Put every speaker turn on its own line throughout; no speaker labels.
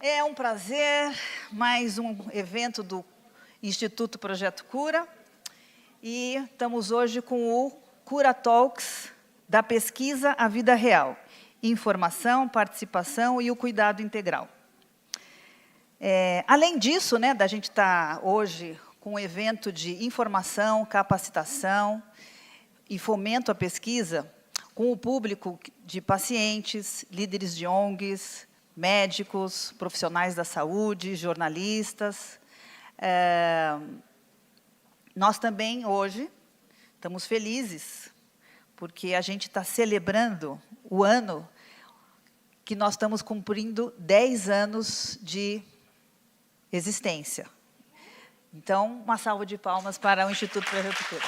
É um prazer, mais um evento do Instituto Projeto Cura. E estamos hoje com o Cura Talks, da pesquisa à vida real. Informação, participação e o cuidado integral. Além disso, da gente estar hoje com um evento de informação, capacitação e fomento à pesquisa, com o público de pacientes, líderes de ONGs, médicos, profissionais da saúde, jornalistas. Nós também, hoje, estamos felizes, porque a gente está celebrando o ano que nós estamos cumprindo 10 anos de existência. Então, uma salva de palmas para o Instituto Projeto Cura.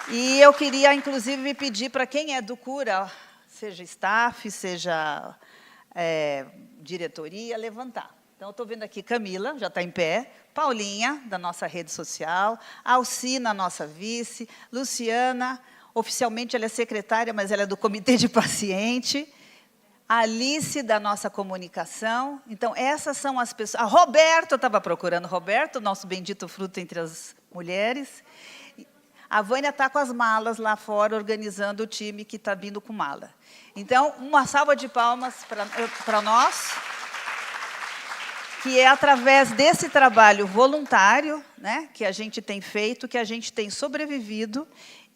E eu queria, inclusive, pedir para quem é do Cura, seja staff, seja diretoria, levantar. Então, eu estou vendo aqui Camila, já está em pé, Paulinha, da nossa rede social, Alcina, nossa vice, Luciana, oficialmente ela é secretária, mas ela é do comitê de paciente, Alice, da nossa comunicação. Então, essas são as pessoas. A Roberto, eu estava procurando Roberto, nosso bendito fruto entre as mulheres. A Vânia está com as malas lá fora, organizando o time que está vindo com mala. Então, uma salva de palmas para nós, que é através desse trabalho voluntário, que a gente tem feito, que a gente tem sobrevivido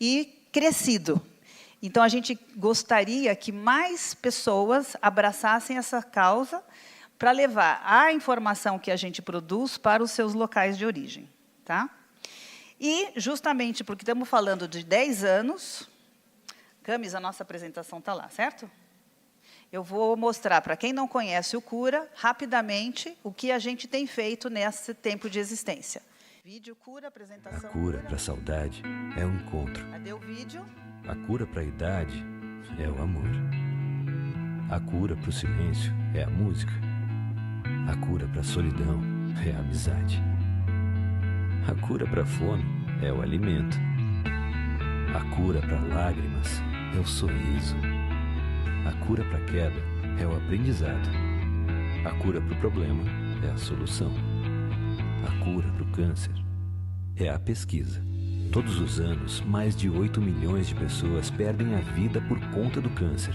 e crescido. Então, a gente gostaria que mais pessoas abraçassem essa causa para levar a informação que a gente produz para os seus locais de origem. Tá? E, justamente porque estamos falando de 10 anos, Camis, a nossa apresentação está lá, certo? Eu vou mostrar, para quem não conhece o Cura, rapidamente, o que a gente tem feito nesse tempo de existência. Vídeo Cura, apresentação.
A cura para a saudade é o encontro.
Cadê o vídeo?
A cura para a idade é o amor. A cura para o silêncio é a música. A cura para a solidão é a amizade. A cura para a fome é o alimento. A cura para lágrimas é o sorriso. A cura para a queda é o aprendizado. A cura para o problema é a solução. A cura para o câncer é a pesquisa. Todos os anos, mais de 8 milhões de pessoas perdem a vida por conta do câncer.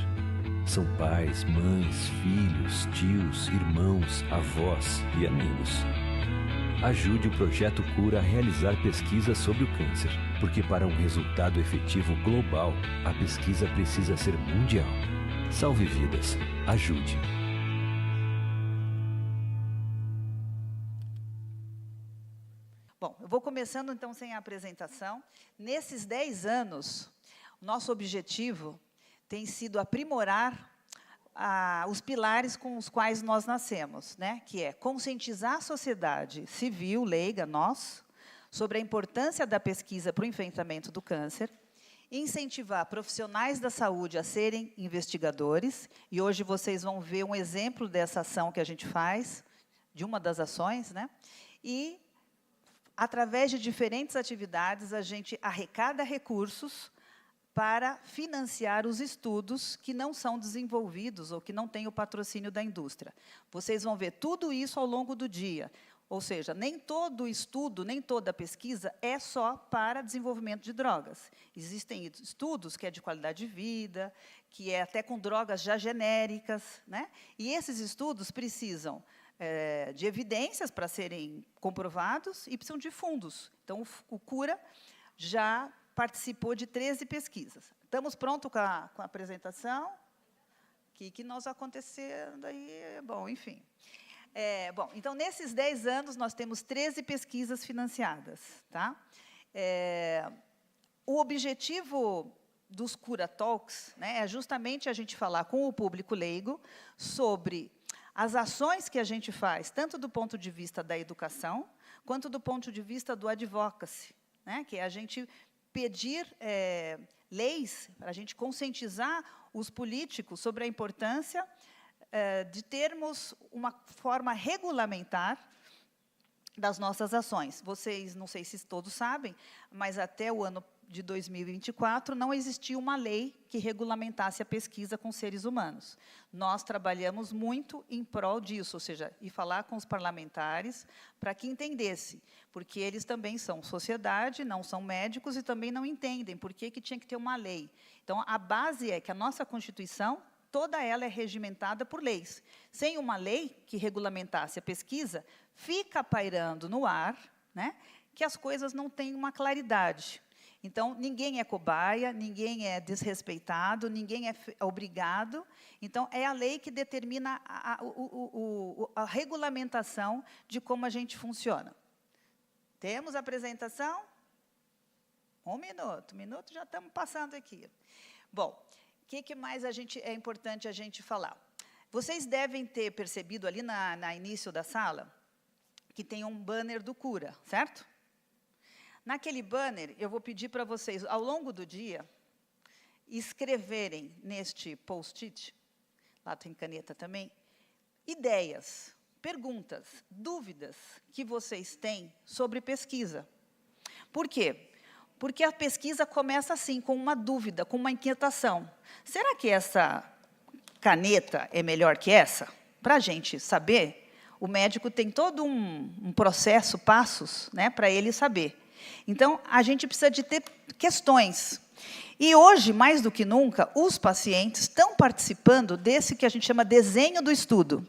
São pais, mães, filhos, tios, irmãos, avós e amigos. Ajude o Projeto Cura a realizar pesquisas sobre o câncer, porque para um resultado efetivo global, a pesquisa precisa ser mundial. Salve vidas. Ajude.
Bom, eu vou começando, então, sem a apresentação. Nesses 10 anos, o nosso objetivo tem sido aprimorar os pilares com os quais nós nascemos, que é conscientizar a sociedade civil, leiga, nós, sobre a importância da pesquisa para o enfrentamento do câncer, incentivar profissionais da saúde a serem investigadores, e hoje vocês vão ver um exemplo dessa ação que a gente faz, de uma das ações, e, através de diferentes atividades, a gente arrecada recursos para financiar os estudos que não são desenvolvidos ou que não têm o patrocínio da indústria. Vocês vão ver tudo isso ao longo do dia. Ou seja, nem todo estudo, nem toda pesquisa é só para desenvolvimento de drogas. Existem estudos que é de qualidade de vida, que é até com drogas já genéricas, E esses estudos precisam de evidências para serem comprovados e precisam de fundos. Então, o Cura já participou de 13 pesquisas. Estamos prontos com a apresentação? O que nós acontecendo aí? Bom, enfim. Bom, então, nesses 10 anos, nós temos 13 pesquisas financiadas. Tá? O objetivo dos Cura Talks é justamente a gente falar com o público leigo sobre as ações que a gente faz, tanto do ponto de vista da educação, quanto do ponto de vista do advocacy, que é a gente pedir leis, para a gente conscientizar os políticos sobre a importância de termos uma forma regulamentar das nossas ações. Vocês, não sei se todos sabem, mas até o ano de 2024, não existia uma lei que regulamentasse a pesquisa com seres humanos. Nós trabalhamos muito em prol disso, ou seja, e falar com os parlamentares para que entendesse, porque eles também são sociedade, não são médicos e também não entendem por que tinha que ter uma lei. Então, a base é que a nossa Constituição, toda ela é regimentada por leis. Sem uma lei que regulamentasse a pesquisa, fica pairando no ar, né, que as coisas não têm uma claridade. Então, ninguém é cobaia, ninguém é desrespeitado, ninguém é obrigado. Então, é a lei que determina a regulamentação de como a gente funciona. Temos a apresentação? Um minuto já estamos passando aqui. Bom, o que mais é importante a gente falar? Vocês devem ter percebido ali na início da sala que tem um banner do Cura, certo? Naquele banner, eu vou pedir para vocês, ao longo do dia, escreverem neste post-it, lá tem caneta também, ideias, perguntas, dúvidas que vocês têm sobre pesquisa. Por quê? Porque a pesquisa começa assim, com uma dúvida, com uma inquietação. Será que essa caneta é melhor que essa? Para a gente saber, o médico tem todo um processo, passos, né, para ele saber. Então, a gente precisa de ter questões. E hoje, mais do que nunca, os pacientes estão participando desse que a gente chama desenho do estudo.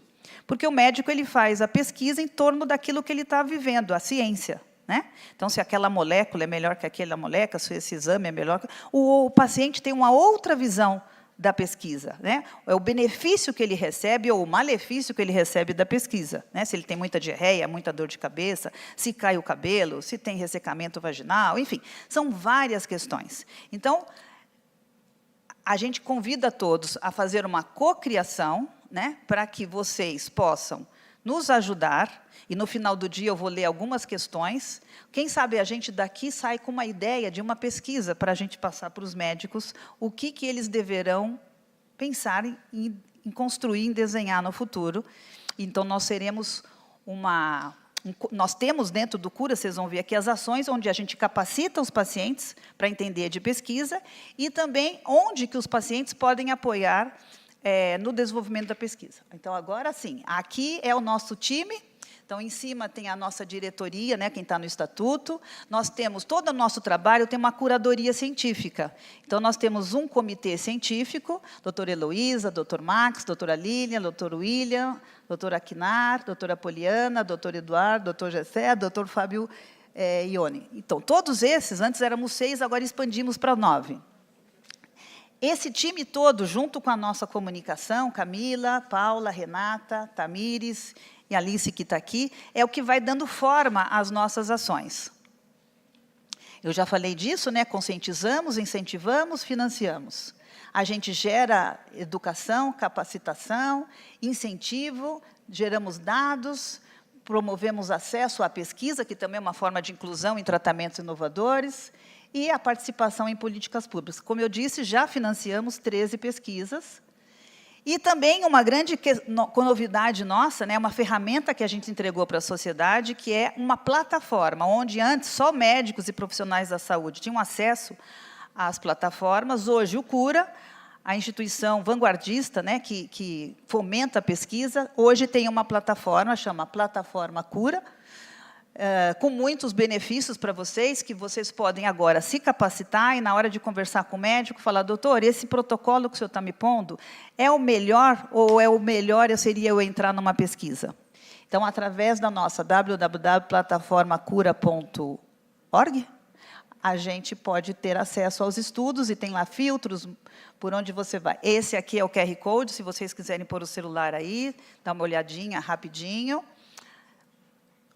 Porque o médico ele faz a pesquisa em torno daquilo que ele está vivendo, a ciência. Né? Então, se aquela molécula é melhor que aquela molécula, se esse exame é melhor... O paciente tem uma outra visão da pesquisa, né? É o benefício que ele recebe ou o malefício que ele recebe da pesquisa, né? Se ele tem muita diarreia, muita dor de cabeça, se cai o cabelo, se tem ressecamento vaginal, enfim, são várias questões. Então, a gente convida todos a fazer uma cocriação, né, para que vocês possam nos ajudar, e no final do dia eu vou ler algumas questões. Quem sabe a gente daqui sai com uma ideia de uma pesquisa para a gente passar para os médicos o que eles deverão pensar em construir, em desenhar no futuro. Então, nós seremos nós temos dentro do Cura, vocês vão ver aqui, as ações onde a gente capacita os pacientes para entender de pesquisa e também onde que os pacientes podem apoiar no desenvolvimento da pesquisa. Então, agora sim, aqui é o nosso time. Então, em cima tem a nossa diretoria, né, quem está no estatuto. Nós temos todo o nosso trabalho, tem uma curadoria científica. Então, nós temos um comitê científico, doutora Heloísa, doutor Max, doutora Lília, doutor William, doutora Aquinar, doutora Poliana, doutor Eduardo, doutor Gessé, doutor Fábio Ione. Então, todos esses, antes éramos 6, agora expandimos para 9. Esse time todo, junto com a nossa comunicação, Camila, Paula, Renata, Tamires e Alice, que está aqui, é o que vai dando forma às nossas ações. Eu já falei disso, né? Conscientizamos, incentivamos, financiamos. A gente gera educação, capacitação, incentivo, geramos dados, promovemos acesso à pesquisa, que também é uma forma de inclusão em tratamentos inovadores, e a participação em políticas públicas. Como eu disse, já financiamos 13 pesquisas. E também uma grande novidade nossa, né, uma ferramenta que a gente entregou para a sociedade, que é uma plataforma, onde antes só médicos e profissionais da saúde tinham acesso às plataformas. Hoje, o Cura, a instituição vanguardista, né, que fomenta a pesquisa, hoje tem uma plataforma, chama Plataforma Cura, com muitos benefícios para vocês, que vocês podem agora se capacitar e, na hora de conversar com o médico, falar: doutor, esse protocolo que o senhor está me pondo é o melhor ou é o melhor seria eu entrar numa pesquisa? Então, através da nossa www.plataformacura.org, a gente pode ter acesso aos estudos e tem lá filtros por onde você vai. Esse aqui é o QR Code, se vocês quiserem pôr o celular aí, dá uma olhadinha rapidinho.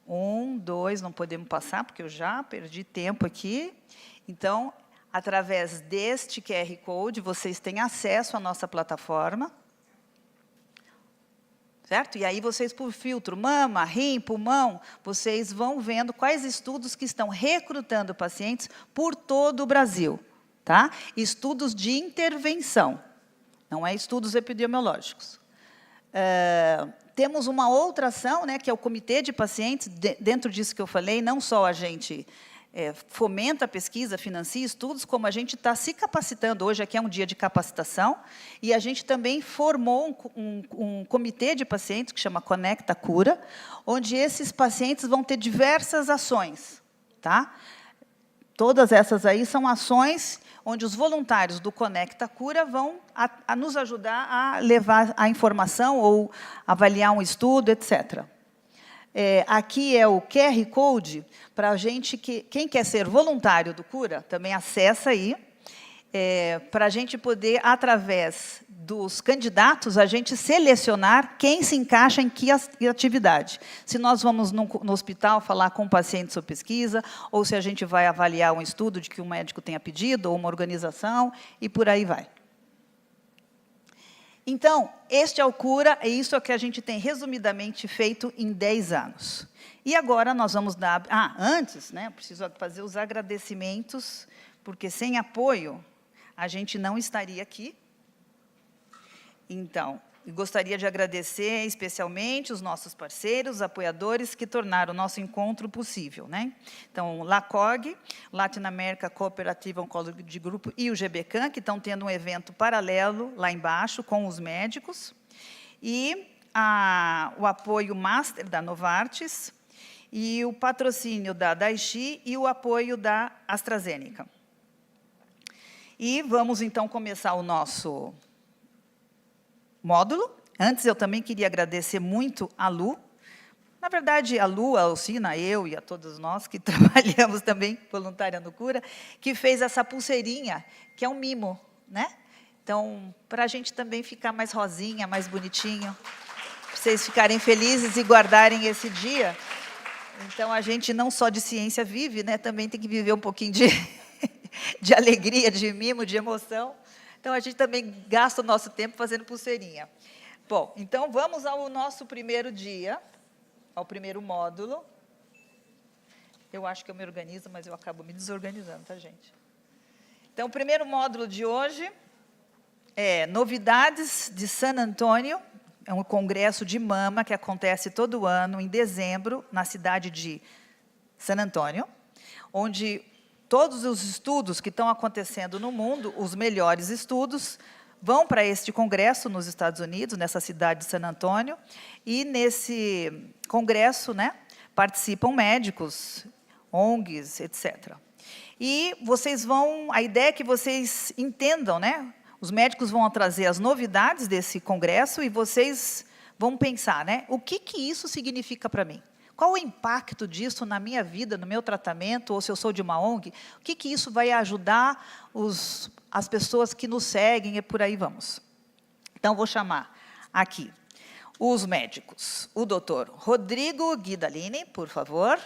1, 2, não podemos passar, porque eu já perdi tempo aqui. Então, através deste QR Code, vocês têm acesso à nossa plataforma. Certo? E aí, vocês, por filtro, mama, rim, pulmão, vocês vão vendo quais estudos que estão recrutando pacientes por todo o Brasil. Tá? Estudos de intervenção, não é estudos epidemiológicos. Temos uma outra ação, né, que é o comitê de pacientes. Dentro disso que eu falei, não só a gente fomenta a pesquisa, financia estudos, como a gente está se capacitando. Hoje aqui é um dia de capacitação, e a gente também formou um comitê de pacientes, que chama Conecta Cura, onde esses pacientes vão ter diversas ações. Tá? Todas essas aí são ações onde os voluntários do Conecta Cura vão a nos ajudar a levar a informação ou avaliar um estudo, etc. Aqui é o QR Code para a gente, quem quer ser voluntário do Cura, também acessa aí, para a gente poder, através dos candidatos, a gente selecionar quem se encaixa em que atividade. Se nós vamos no hospital falar com pacientes sobre pesquisa, ou se a gente vai avaliar um estudo de que um médico tenha pedido, ou uma organização, e por aí vai. Então, este é o Cura, e isso é o que a gente tem resumidamente feito em 10 anos. E agora nós vamos dar... antes, né, preciso fazer os agradecimentos, porque sem apoio a gente não estaria aqui. Então, gostaria de agradecer especialmente os nossos parceiros, apoiadores, que tornaram o nosso encontro possível. Né? Então, LACOG, Latin America Cooperative Oncology Group, e o GBCAM, que estão tendo um evento paralelo lá embaixo com os médicos, e o apoio Master da Novartis, e o patrocínio da Daiichi e o apoio da AstraZeneca. E vamos, então, começar o nosso módulo. Antes, eu também queria agradecer muito a Lu. Na verdade, a Lu, a Alcina, eu e a todos nós que trabalhamos também voluntária no Cura, que fez essa pulseirinha, que é um mimo, né? Então, para a gente também ficar mais rosinha, mais bonitinho, para vocês ficarem felizes e guardarem esse dia. Então, a gente não só de ciência vive, né? Também tem que viver um pouquinho de alegria, de mimo, de emoção. Então, a gente também gasta o nosso tempo fazendo pulseirinha. Bom, então, vamos ao nosso primeiro dia, ao primeiro módulo. Eu acho que eu me organizo, mas eu acabo me desorganizando, tá, gente? Então, o primeiro módulo de hoje é Novidades de San Antônio. É um congresso de mama que acontece todo ano, em dezembro, na cidade de San Antônio, onde todos os estudos que estão acontecendo no mundo, os melhores estudos, vão para este congresso nos Estados Unidos, nessa cidade de San Antônio, e nesse congresso, né, participam médicos, ONGs, etc. E vocês vão, a ideia é que vocês entendam, né, os médicos vão trazer as novidades desse congresso e vocês vão pensar, né, o que isso significa para mim? Qual o impacto disso na minha vida, no meu tratamento, ou se eu sou de uma ONG? O que isso vai ajudar as pessoas que nos seguem e por aí vamos? Então, vou chamar aqui os médicos. O doutor Rodrigo Guidalini, por favor.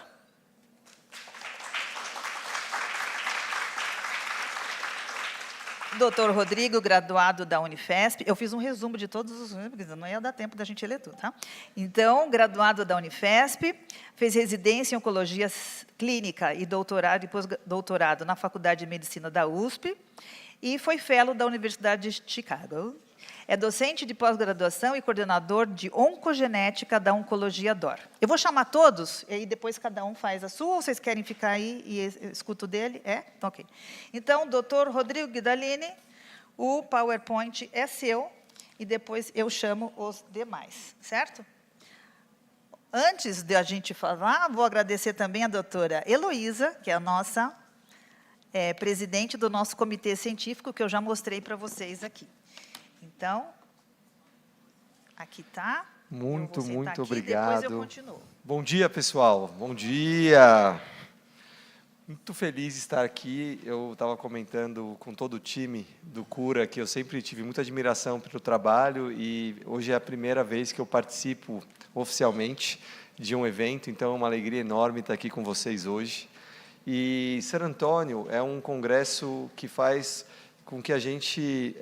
Doutor Rodrigo, graduado da Unifesp. Eu fiz um resumo de todos os... Não ia dar tempo da gente ler tudo, tá? Então, graduado da Unifesp, fez residência em Oncologia Clínica e doutorado e pós-doutorado na Faculdade de Medicina da USP e foi fellow da Universidade de Chicago. É docente de pós-graduação e coordenador de oncogenética da Oncologia DOR. Eu vou chamar todos, e aí depois cada um faz a sua, ou vocês querem ficar aí e escuto dele? Então, ok. Então, doutor Rodrigo Guidalini, o PowerPoint é seu, e depois eu chamo os demais, certo? Antes de a gente falar, vou agradecer também a doutora Heloísa, que é a nossa presidente do nosso comitê científico, que eu já mostrei para vocês aqui. Então, aqui está.
Muito
aqui,
obrigado.
Depois eu continuo.
Bom dia, pessoal. Bom dia. Muito feliz de estar aqui. Eu estava comentando com todo o time do Cura que eu sempre tive muita admiração pelo trabalho e hoje é a primeira vez que eu participo oficialmente de um evento, então é uma alegria enorme estar aqui com vocês hoje. E San Antônio é um congresso que faz com que a gente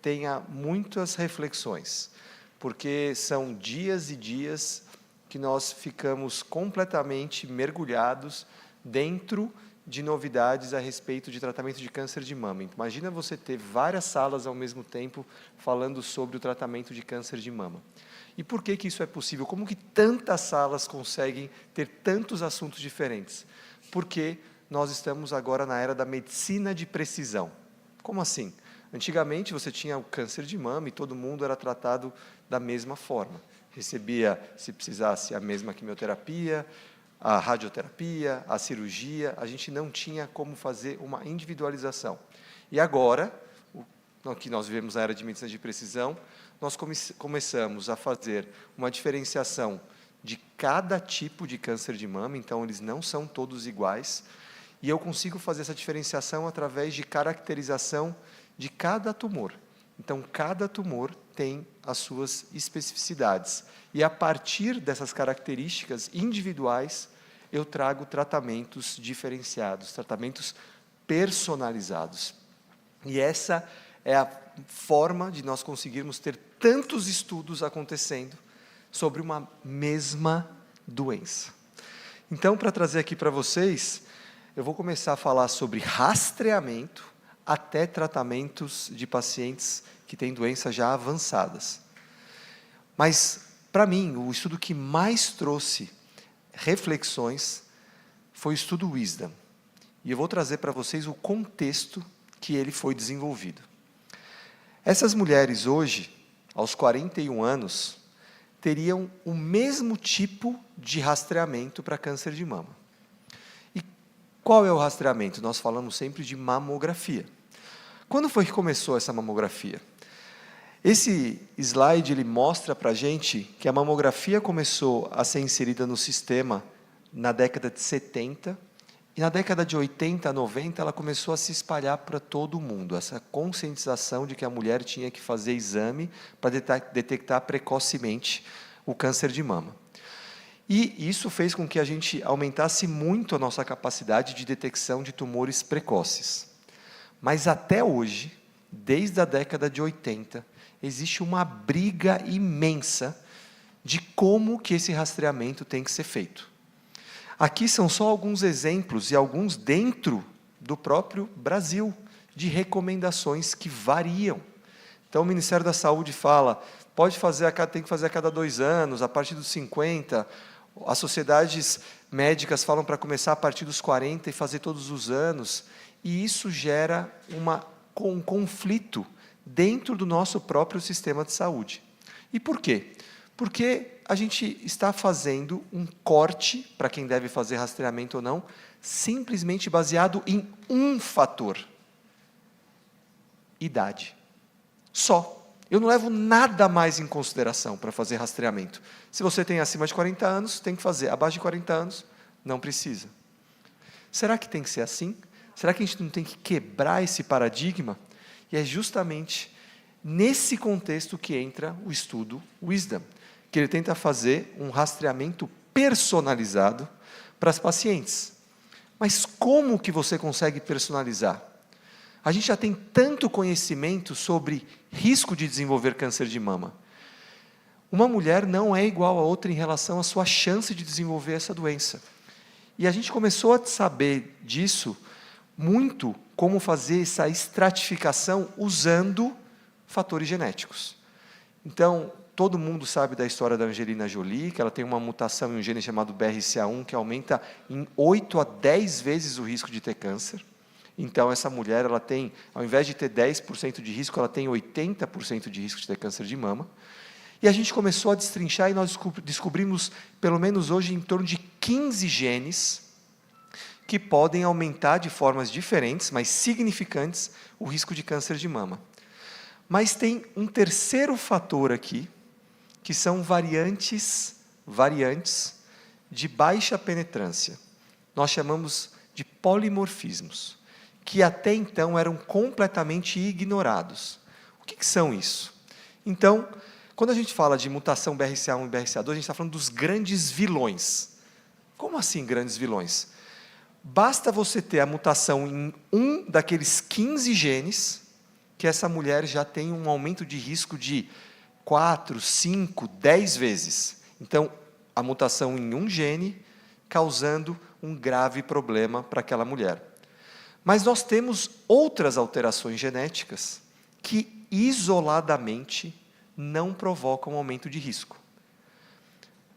tenha muitas reflexões, porque são dias e dias que nós ficamos completamente mergulhados dentro de novidades a respeito de tratamento de câncer de mama. Imagina você ter várias salas ao mesmo tempo falando sobre o tratamento de câncer de mama. E por que isso é possível? Como que tantas salas conseguem ter tantos assuntos diferentes? Porque nós estamos agora na era da medicina de precisão. Como assim? Antigamente você tinha o câncer de mama e todo mundo era tratado da mesma forma. Recebia, se precisasse, a mesma quimioterapia, a radioterapia, a cirurgia, a gente não tinha como fazer uma individualização. E agora, que nós vivemos na era de medicina de precisão, nós começamos a fazer uma diferenciação de cada tipo de câncer de mama, então eles não são todos iguais, e eu consigo fazer essa diferenciação através de caracterização de cada tumor. Então, cada tumor tem as suas especificidades. E, a partir dessas características individuais, eu trago tratamentos diferenciados, tratamentos personalizados. E essa é a forma de nós conseguirmos ter tantos estudos acontecendo sobre uma mesma doença. Então, para trazer aqui para vocês, eu vou começar a falar sobre rastreamento até tratamentos de pacientes que têm doenças já avançadas. Mas, para mim, o estudo que mais trouxe reflexões foi o estudo Wisdom. E eu vou trazer para vocês o contexto que ele foi desenvolvido. Essas mulheres hoje, aos 41 anos, teriam o mesmo tipo de rastreamento para câncer de mama. E qual é o rastreamento? Nós falamos sempre de mamografia. Quando foi que começou essa mamografia? Esse slide ele mostra para a gente que a mamografia começou a ser inserida no sistema na década de 70, e na década de 80, 90, ela começou a se espalhar para todo o mundo, essa conscientização de que a mulher tinha que fazer exame para detectar precocemente o câncer de mama. E isso fez com que a gente aumentasse muito a nossa capacidade de detecção de tumores precoces. Mas até hoje, desde a década de 80, existe uma briga imensa de como que esse rastreamento tem que ser feito. Aqui são só alguns exemplos, e alguns dentro do próprio Brasil, de recomendações que variam. Então, o Ministério da Saúde fala, tem que fazer a cada 2 anos, a partir dos 50, as sociedades médicas falam para começar a partir dos 40 e fazer todos os anos, e isso gera um conflito dentro do nosso próprio sistema de saúde. E por quê? Porque a gente está fazendo um corte, para quem deve fazer rastreamento ou não, simplesmente baseado em um fator: idade. Só. Eu não levo nada mais em consideração para fazer rastreamento. Se você tem acima de 40 anos, tem que fazer. Abaixo de 40 anos, não precisa. Será que tem que ser assim? Será que a gente não tem que quebrar esse paradigma? E é justamente nesse contexto que entra o estudo Wisdom, que ele tenta fazer um rastreamento personalizado para as pacientes. Mas como que você consegue personalizar? A gente já tem tanto conhecimento sobre risco de desenvolver câncer de mama. Uma mulher não é igual a outra em relação à sua chance de desenvolver essa doença. E a gente começou a saber disso muito, como fazer essa estratificação usando fatores genéticos. Então, todo mundo sabe da história da Angelina Jolie, que ela tem uma mutação em um gene chamado BRCA1, que aumenta em 8 a 10 vezes o risco de ter câncer. Então, essa mulher, ela tem, ao invés de ter 10% de risco, ela tem 80% de risco de ter câncer de mama. E a gente começou a destrinchar e nós descobrimos, pelo menos hoje, em torno de 15 genes que podem aumentar de formas diferentes, mas significantes, o risco de câncer de mama. Mas tem um terceiro fator aqui, que são variantes de baixa penetrância. Nós chamamos de polimorfismos, que até então eram completamente ignorados. O que são isso? Então, quando a gente fala de mutação BRCA1 e BRCA2, a gente está falando dos grandes vilões. Como assim grandes vilões? Basta você ter a mutação em um daqueles 15 genes, que essa mulher já tem um aumento de risco de 4, 5, 10 vezes. Então, a mutação em um gene, causando um grave problema para aquela mulher. Mas nós temos outras alterações genéticas que, isoladamente, não provocam aumento de risco.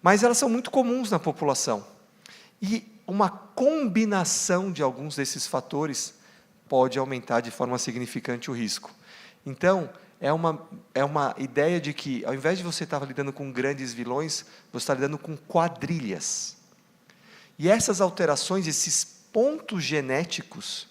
Mas elas são muito comuns na população. E uma combinação de alguns desses fatores pode aumentar de forma significante o risco. Então, é uma ideia de que, ao invés de você estar lidando com grandes vilões, você está lidando com quadrilhas. E essas alterações, esses pontos genéticos,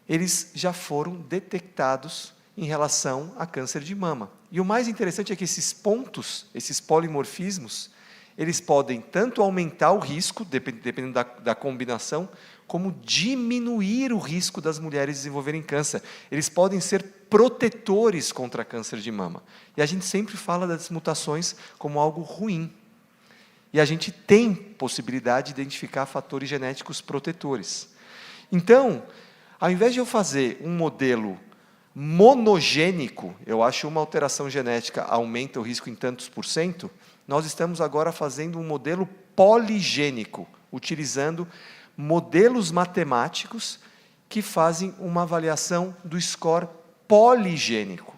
eles já foram detectados em relação a câncer de mama. E o mais interessante é que esses pontos, esses polimorfismos, eles podem tanto aumentar o risco, dependendo da combinação, como diminuir o risco das mulheres desenvolverem câncer. Eles podem ser protetores contra câncer de mama. E a gente sempre fala das mutações como algo ruim. E a gente tem possibilidade de identificar fatores genéticos protetores. Então, ao invés de eu fazer um modelo monogênico, eu acho uma alteração genética aumenta o risco em tantos por cento, nós estamos agora fazendo um modelo poligênico, utilizando modelos matemáticos que fazem uma avaliação do score poligênico.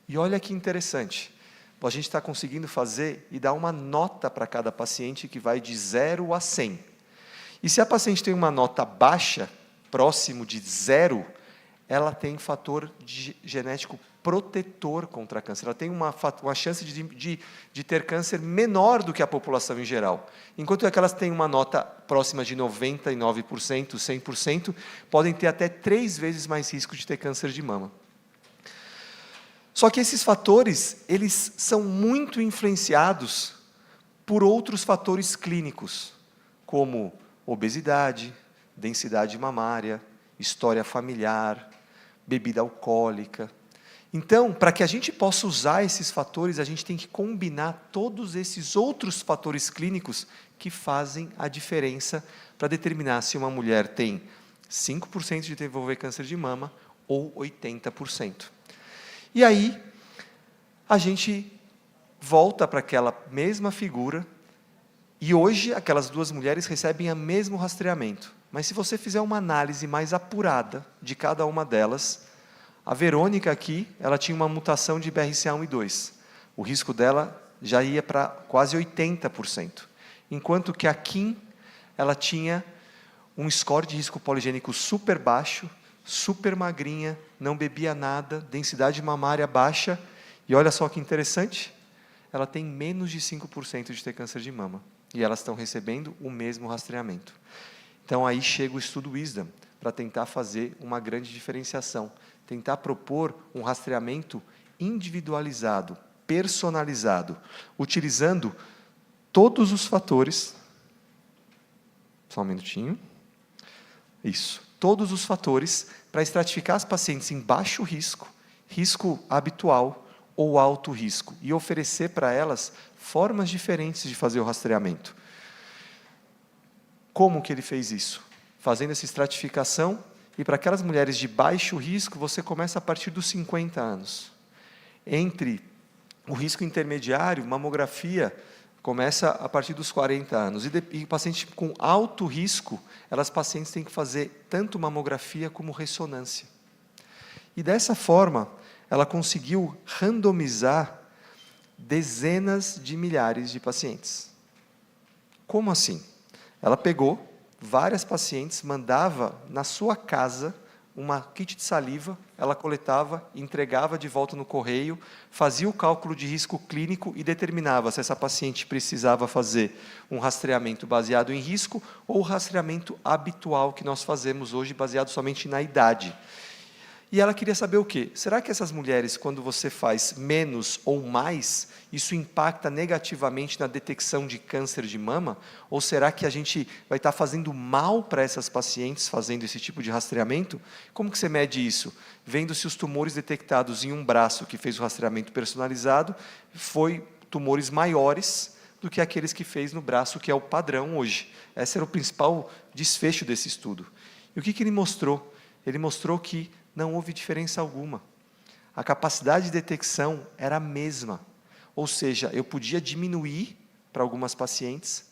E olha que interessante, a gente está conseguindo fazer e dar uma nota para cada paciente que vai de 0 a 100. E se a paciente tem uma nota baixa, próximo de 0, ela tem fator genético protetor contra câncer. Ela tem uma chance de ter câncer menor do que a população em geral. Enquanto aquelas têm uma nota próxima de 99%, 100%, podem ter até 3 vezes mais risco de ter câncer de mama. Só que esses fatores, eles são muito influenciados por outros fatores clínicos, como obesidade, densidade mamária, história familiar, bebida alcoólica. Então, para que a gente possa usar esses fatores, a gente tem que combinar todos esses outros fatores clínicos que fazem a diferença para determinar se uma mulher tem 5% de desenvolver câncer de mama ou 80%. E aí, a gente volta para aquela mesma figura, e hoje aquelas duas mulheres recebem o mesmo rastreamento. Mas se você fizer uma análise mais apurada de cada uma delas, a Verônica aqui, ela tinha uma mutação de BRCA1 e 2. O risco dela já ia para quase 80%. Enquanto que a Kim, ela tinha um score de risco poligênico super baixo, super magrinha, não bebia nada, densidade mamária baixa, e olha só que interessante, ela tem menos de 5% de ter câncer de mama, e elas estão recebendo o mesmo rastreamento. Então aí chega o estudo Wisdom, para tentar fazer uma grande diferenciação, tentar propor um rastreamento individualizado, personalizado, utilizando todos os fatores, só um minutinho, isso, todos os fatores para estratificar as pacientes em baixo risco, risco habitual ou alto risco, e oferecer para elas formas diferentes de fazer o rastreamento. Como que ele fez isso? Fazendo essa estratificação, e para aquelas mulheres de baixo risco, você começa a partir dos 50 anos. Entre o risco intermediário, mamografia, começa a partir dos 40 anos. E paciente com alto risco, pacientes têm que fazer tanto mamografia como ressonância. E dessa forma, ela conseguiu randomizar dezenas de milhares de pacientes. Como assim? Ela pegou várias pacientes, mandava na sua casa uma kit de saliva, ela coletava, entregava de volta no correio, fazia o cálculo de risco clínico e determinava se essa paciente precisava fazer um rastreamento baseado em risco ou o rastreamento habitual que nós fazemos hoje, baseado somente na idade. E ela queria saber o quê? Será que essas mulheres, quando você faz menos ou mais, isso impacta negativamente na detecção de câncer de mama? Ou será que a gente vai estar fazendo mal para essas pacientes fazendo esse tipo de rastreamento? Como que você mede isso? Vendo se os tumores detectados em um braço que fez o rastreamento personalizado foi tumores maiores do que aqueles que fez no braço, que é o padrão hoje. Esse era o principal desfecho desse estudo. E o que ele mostrou? Ele mostrou que não houve diferença alguma. A capacidade de detecção era a mesma. Ou seja, eu podia diminuir para algumas pacientes,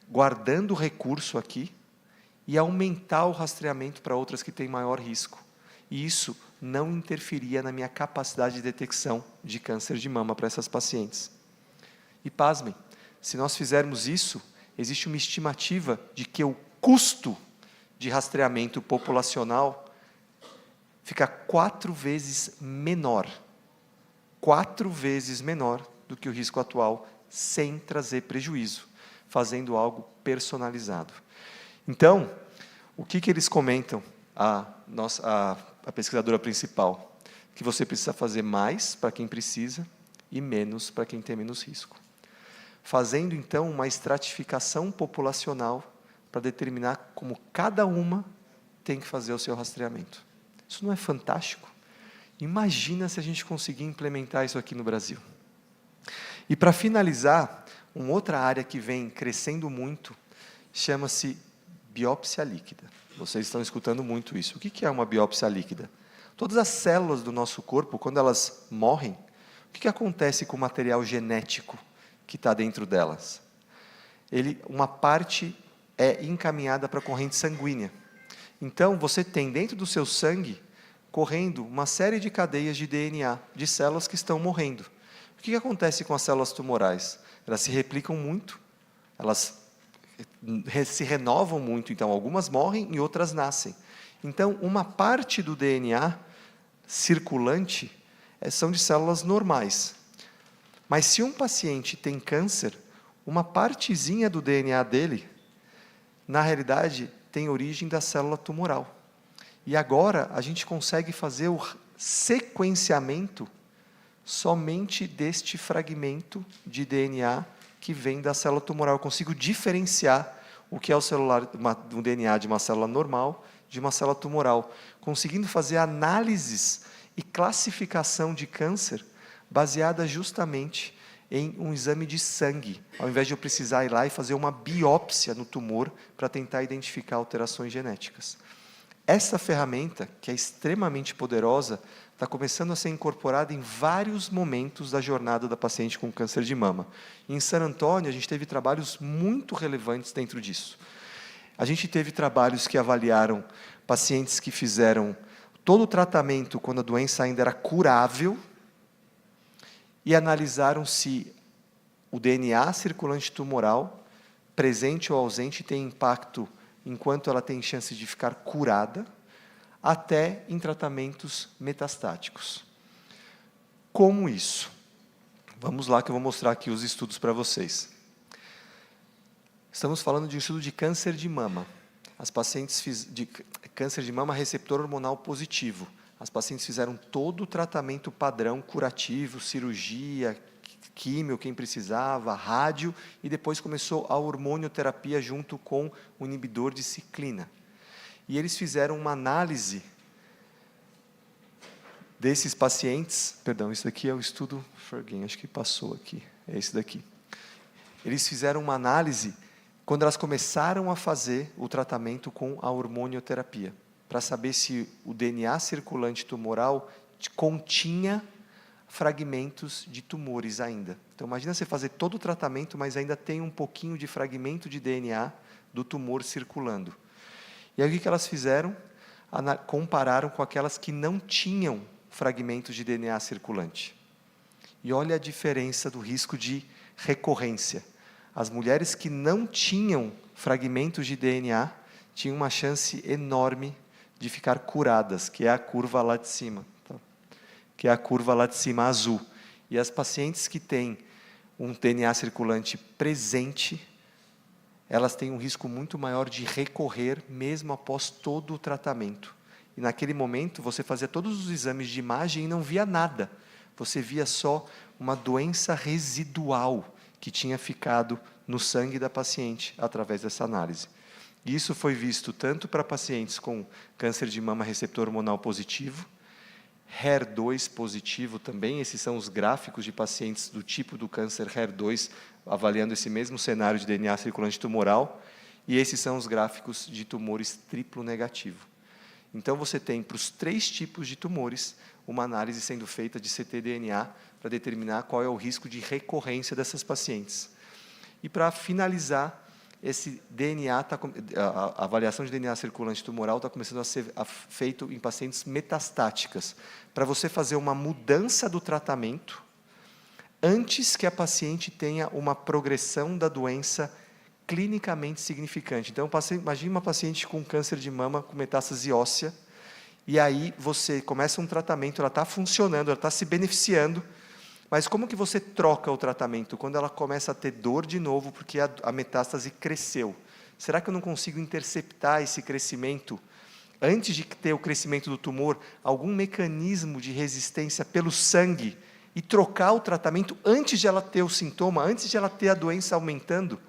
guardando o recurso aqui, e aumentar o rastreamento para outras que têm maior risco. E isso não interferia na minha capacidade de detecção de câncer de mama para essas pacientes. E pasmem, se nós fizermos isso, existe uma estimativa de que o custo de rastreamento populacional fica 4 vezes menor. 4 vezes menor do que o risco atual, sem trazer prejuízo, fazendo algo personalizado. Então, o que eles comentam, a pesquisadora principal? Que você precisa fazer mais para quem precisa e menos para quem tem menos risco. Fazendo, então, uma estratificação populacional para determinar como cada uma tem que fazer o seu rastreamento. Isso não é fantástico? Imagina se a gente conseguir implementar isso aqui no Brasil. E para finalizar, uma outra área que vem crescendo muito chama-se biópsia líquida. Vocês estão escutando muito isso. O que é uma biópsia líquida? Todas as células do nosso corpo, quando elas morrem, o que acontece com o material genético que está dentro delas? Uma parte é encaminhada para a corrente sanguínea. Então, você tem dentro do seu sangue, correndo uma série de cadeias de DNA, de células que estão morrendo. O que acontece com as células tumorais? Elas se replicam muito, elas se renovam muito, então algumas morrem e outras nascem. Então, uma parte do DNA circulante são de células normais. Mas se um paciente tem câncer, uma partezinha do DNA dele, na realidade, tem origem da célula tumoral. E agora a gente consegue fazer o sequenciamento somente deste fragmento de DNA que vem da célula tumoral. Eu consigo diferenciar o que é o DNA de uma célula normal de uma célula tumoral, conseguindo fazer análises e classificação de câncer baseada justamente em um exame de sangue, ao invés de eu precisar ir lá e fazer uma biópsia no tumor para tentar identificar alterações genéticas. Essa ferramenta, que é extremamente poderosa, está começando a ser incorporada em vários momentos da jornada da paciente com câncer de mama. Em San Antônio, a gente teve trabalhos muito relevantes dentro disso. A gente teve trabalhos que avaliaram pacientes que fizeram todo o tratamento quando a doença ainda era curável e analisaram se o DNA circulante tumoral, presente ou ausente, tem impacto enquanto ela tem chance de ficar curada, até em tratamentos metastáticos. Como isso? Vamos lá que eu vou mostrar aqui os estudos para vocês. Estamos falando de um estudo de câncer de mama. As pacientes de câncer de mama receptor hormonal positivo. As pacientes fizeram todo o tratamento padrão curativo, cirurgia, químio, quem precisava, rádio, e depois começou a hormonioterapia junto com o inibidor de ciclina. E eles fizeram uma análise desses pacientes, perdão, isso aqui é o estudo Fergen, acho que passou aqui, é esse daqui. Eles fizeram uma análise quando elas começaram a fazer o tratamento com a hormonioterapia, para saber se o DNA circulante tumoral continha fragmentos de tumores ainda. Então, imagina você fazer todo o tratamento, mas ainda tem um pouquinho de fragmento de DNA do tumor circulando. E aí o que elas fizeram? Compararam com aquelas que não tinham fragmentos de DNA circulante. E olha a diferença do risco de recorrência. As mulheres que não tinham fragmentos de DNA tinham uma chance enorme de ficar curadas, que é a curva lá de cima. Que é a curva lá de cima azul. E as pacientes que têm um DNA circulante presente, elas têm um risco muito maior de recorrer, mesmo após todo o tratamento. E naquele momento, você fazia todos os exames de imagem e não via nada. Você via só uma doença residual que tinha ficado no sangue da paciente, através dessa análise. E isso foi visto tanto para pacientes com câncer de mama receptor hormonal positivo, HER2 positivo também, esses são os gráficos de pacientes do tipo do câncer HER2, avaliando esse mesmo cenário de DNA circulante tumoral, e esses são os gráficos de tumores triplo negativo. Então, você tem, para os 3 tipos de tumores, uma análise sendo feita de ctDNA para determinar qual é o risco de recorrência dessas pacientes. E, para finalizar, esse DNA, a avaliação de DNA circulante tumoral está começando a ser feito em pacientes metastáticas, para você fazer uma mudança do tratamento antes que a paciente tenha uma progressão da doença clinicamente significante. Então, imagine uma paciente com câncer de mama com metástase óssea, e aí você começa um tratamento, ela está funcionando, ela está se beneficiando, mas como que você troca o tratamento? Quando ela começa a ter dor de novo, porque a metástase cresceu. Será que eu não consigo interceptar esse crescimento? Antes de ter o crescimento do tumor, algum mecanismo de resistência pelo sangue e trocar o tratamento antes de ela ter o sintoma, antes de ela ter a doença aumentando?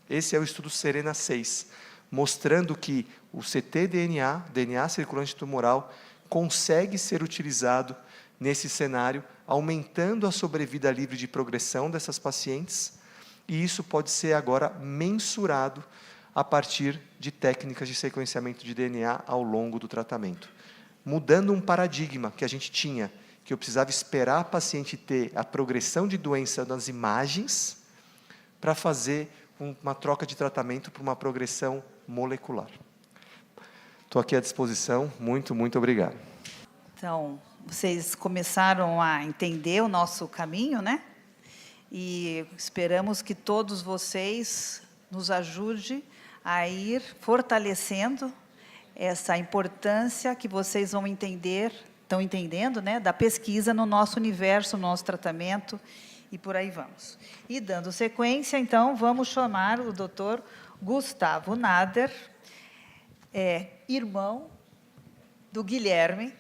Esse é o estudo Serena 6, mostrando que o ctDNA, DNA circulante tumoral, consegue ser utilizado nesse cenário, aumentando a sobrevida livre de progressão dessas pacientes, e isso pode ser agora mensurado a partir de técnicas de sequenciamento de DNA ao longo do tratamento. Mudando um paradigma que a gente tinha, que eu precisava esperar a paciente ter a progressão de doença nas imagens para fazer uma troca de tratamento para uma progressão molecular. Estou aqui à disposição. Muito, muito obrigado.
Então, vocês começaram a entender o nosso caminho, né? E esperamos que todos vocês nos ajudem a ir fortalecendo essa importância que vocês vão entender, estão entendendo, né, da pesquisa no nosso universo, no nosso tratamento, e por aí vamos. E dando sequência, então, vamos chamar o Dr. Gustavo Nader, irmão do Guilherme,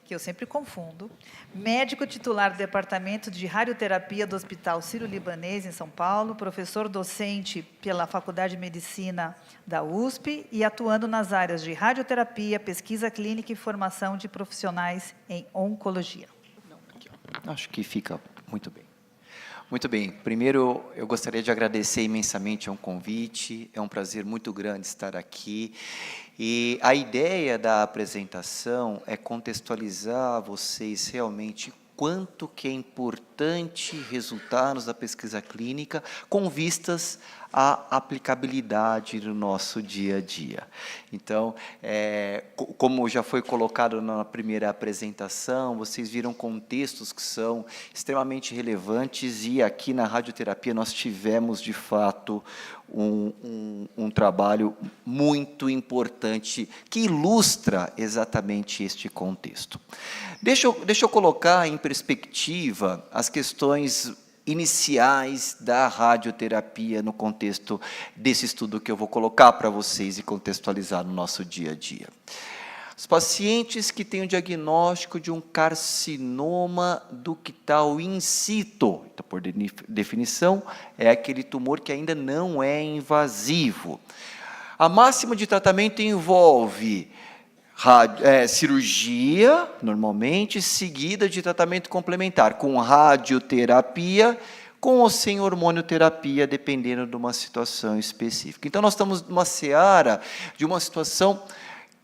que eu sempre confundo, médico titular do Departamento de Radioterapia do Hospital Sírio-Libanês, em São Paulo, professor docente pela Faculdade de Medicina da USP e atuando nas áreas de radioterapia, pesquisa clínica e formação de profissionais em oncologia.
Acho que fica muito bem. Muito bem. Primeiro, eu gostaria de agradecer imensamente ao convite. É um prazer muito grande estar aqui. E a ideia da apresentação é contextualizar a vocês realmente quanto que é importante resultados da pesquisa clínica com vistas à aplicabilidade no nosso dia a dia. Então, como já foi colocado na primeira apresentação, vocês viram contextos que são extremamente relevantes e aqui na radioterapia nós tivemos, de fato, um trabalho muito importante que ilustra exatamente este contexto. Deixa eu colocar em perspectiva as questões iniciais da radioterapia no contexto desse estudo que eu vou colocar para vocês e contextualizar no nosso dia a dia. Os pacientes que têm o diagnóstico de um carcinoma ductal in situ, então, por definição, é aquele tumor que ainda não é invasivo. A máxima de tratamento envolve cirurgia, normalmente, seguida de tratamento complementar, com radioterapia, com ou sem hormonioterapia, dependendo de uma situação específica. Então, nós estamos numa seara de uma situação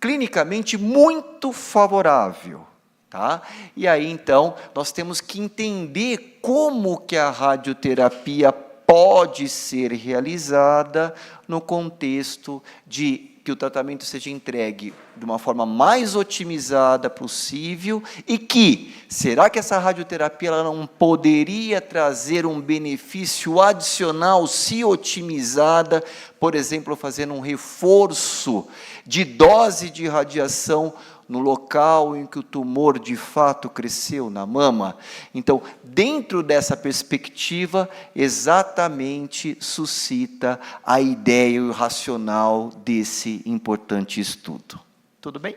clinicamente muito favorável. Tá? E aí, então, nós temos que entender como que a radioterapia pode ser realizada no contexto de que o tratamento seja entregue de uma forma mais otimizada possível e que, será que essa radioterapia ela não poderia trazer um benefício adicional se otimizada, por exemplo, fazendo um reforço de dose de radiação no local em que o tumor de fato cresceu, na mama? Então, dentro dessa perspectiva, exatamente suscita a ideia e o racional desse importante estudo. Tudo bem?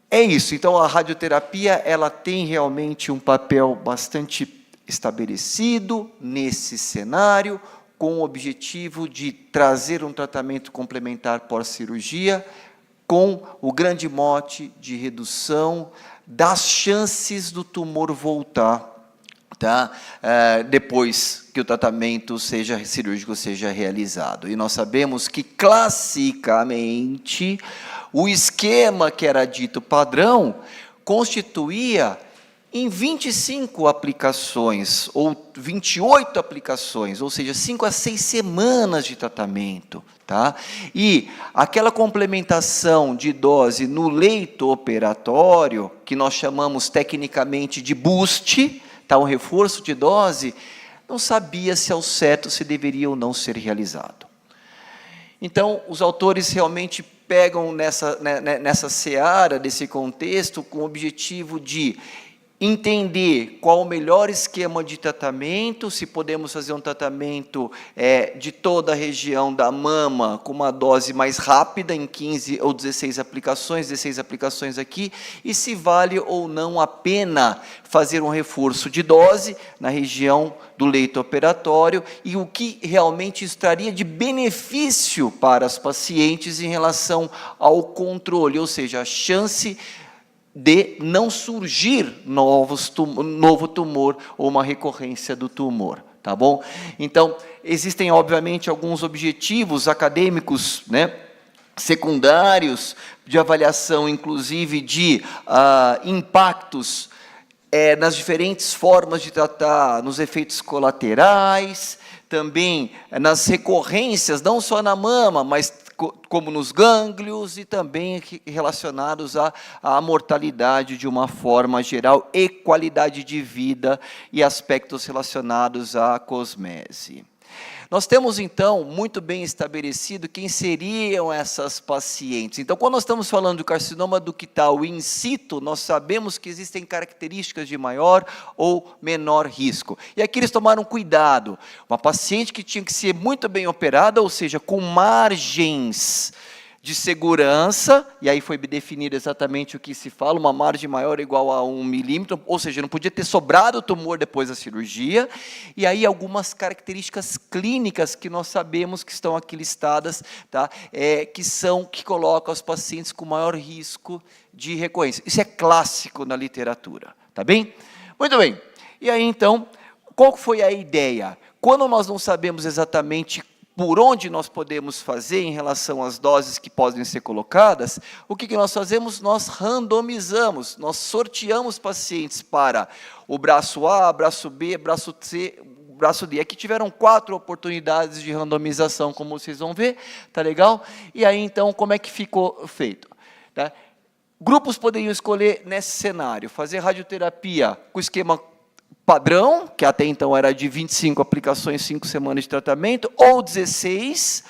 É isso. Então, a radioterapia ela tem realmente um papel bastante estabelecido nesse cenário, com o objetivo de trazer um tratamento complementar pós-cirurgia, com o grande mote de redução das chances do tumor voltar, tá? Depois que o tratamento cirúrgico seja realizado. E nós sabemos que, classicamente, o esquema que era dito padrão constituía em 25 aplicações, ou 28 aplicações, ou seja, 5 a 6 semanas de tratamento. Tá? E aquela complementação de dose no leito operatório, que nós chamamos tecnicamente de boost, tá? Um reforço de dose, não sabia se ao certo se deveria ou não ser realizado. Então, os autores realmente pegam nessa seara, desse contexto, com o objetivo de entender qual o melhor esquema de tratamento, se podemos fazer um tratamento de toda a região da mama, com uma dose mais rápida, em 15 ou 16 aplicações aqui, e se vale ou não a pena fazer um reforço de dose na região do leito operatório, e o que realmente isso traria de benefício para as pacientes em relação ao controle, ou seja, a chance de não surgir novo tumor ou uma recorrência do tumor, tá bom? Então, existem, obviamente, alguns objetivos acadêmicos, né, secundários, de avaliação, inclusive, de impactos nas diferentes formas de tratar, nos efeitos colaterais, também nas recorrências, não só na mama, mas como nos gânglios e também relacionados à mortalidade de uma forma geral e qualidade de vida e aspectos relacionados à cosmese. Nós temos, então, muito bem estabelecido quem seriam essas pacientes. Então, quando nós estamos falando do carcinoma ductal in situ, nós sabemos que existem características de maior ou menor risco. E aqui eles tomaram cuidado. Uma paciente que tinha que ser muito bem operada, ou seja, com margens de segurança, e aí foi definido exatamente o que se fala, uma margem maior ou igual a 1 milímetro, ou seja, não podia ter sobrado o tumor depois da cirurgia, e aí algumas características clínicas que nós sabemos que estão aqui listadas, tá? Que colocam os pacientes com maior risco de recorrência. Isso é clássico na literatura, tá bem? Muito bem. E aí, então, qual foi a ideia? Quando nós não sabemos exatamente por onde nós podemos fazer em relação às doses que podem ser colocadas, o que nós fazemos? Nós randomizamos, nós sorteamos pacientes para o braço A, braço B, braço C, braço D. Aqui tiveram 4 oportunidades de randomização, como vocês vão ver, tá legal? E aí, então, como é que ficou feito? Tá? Grupos poderiam escolher nesse cenário, fazer radioterapia com esquema padrão, que até então era de 25 aplicações, 5 semanas de tratamento, ou 16,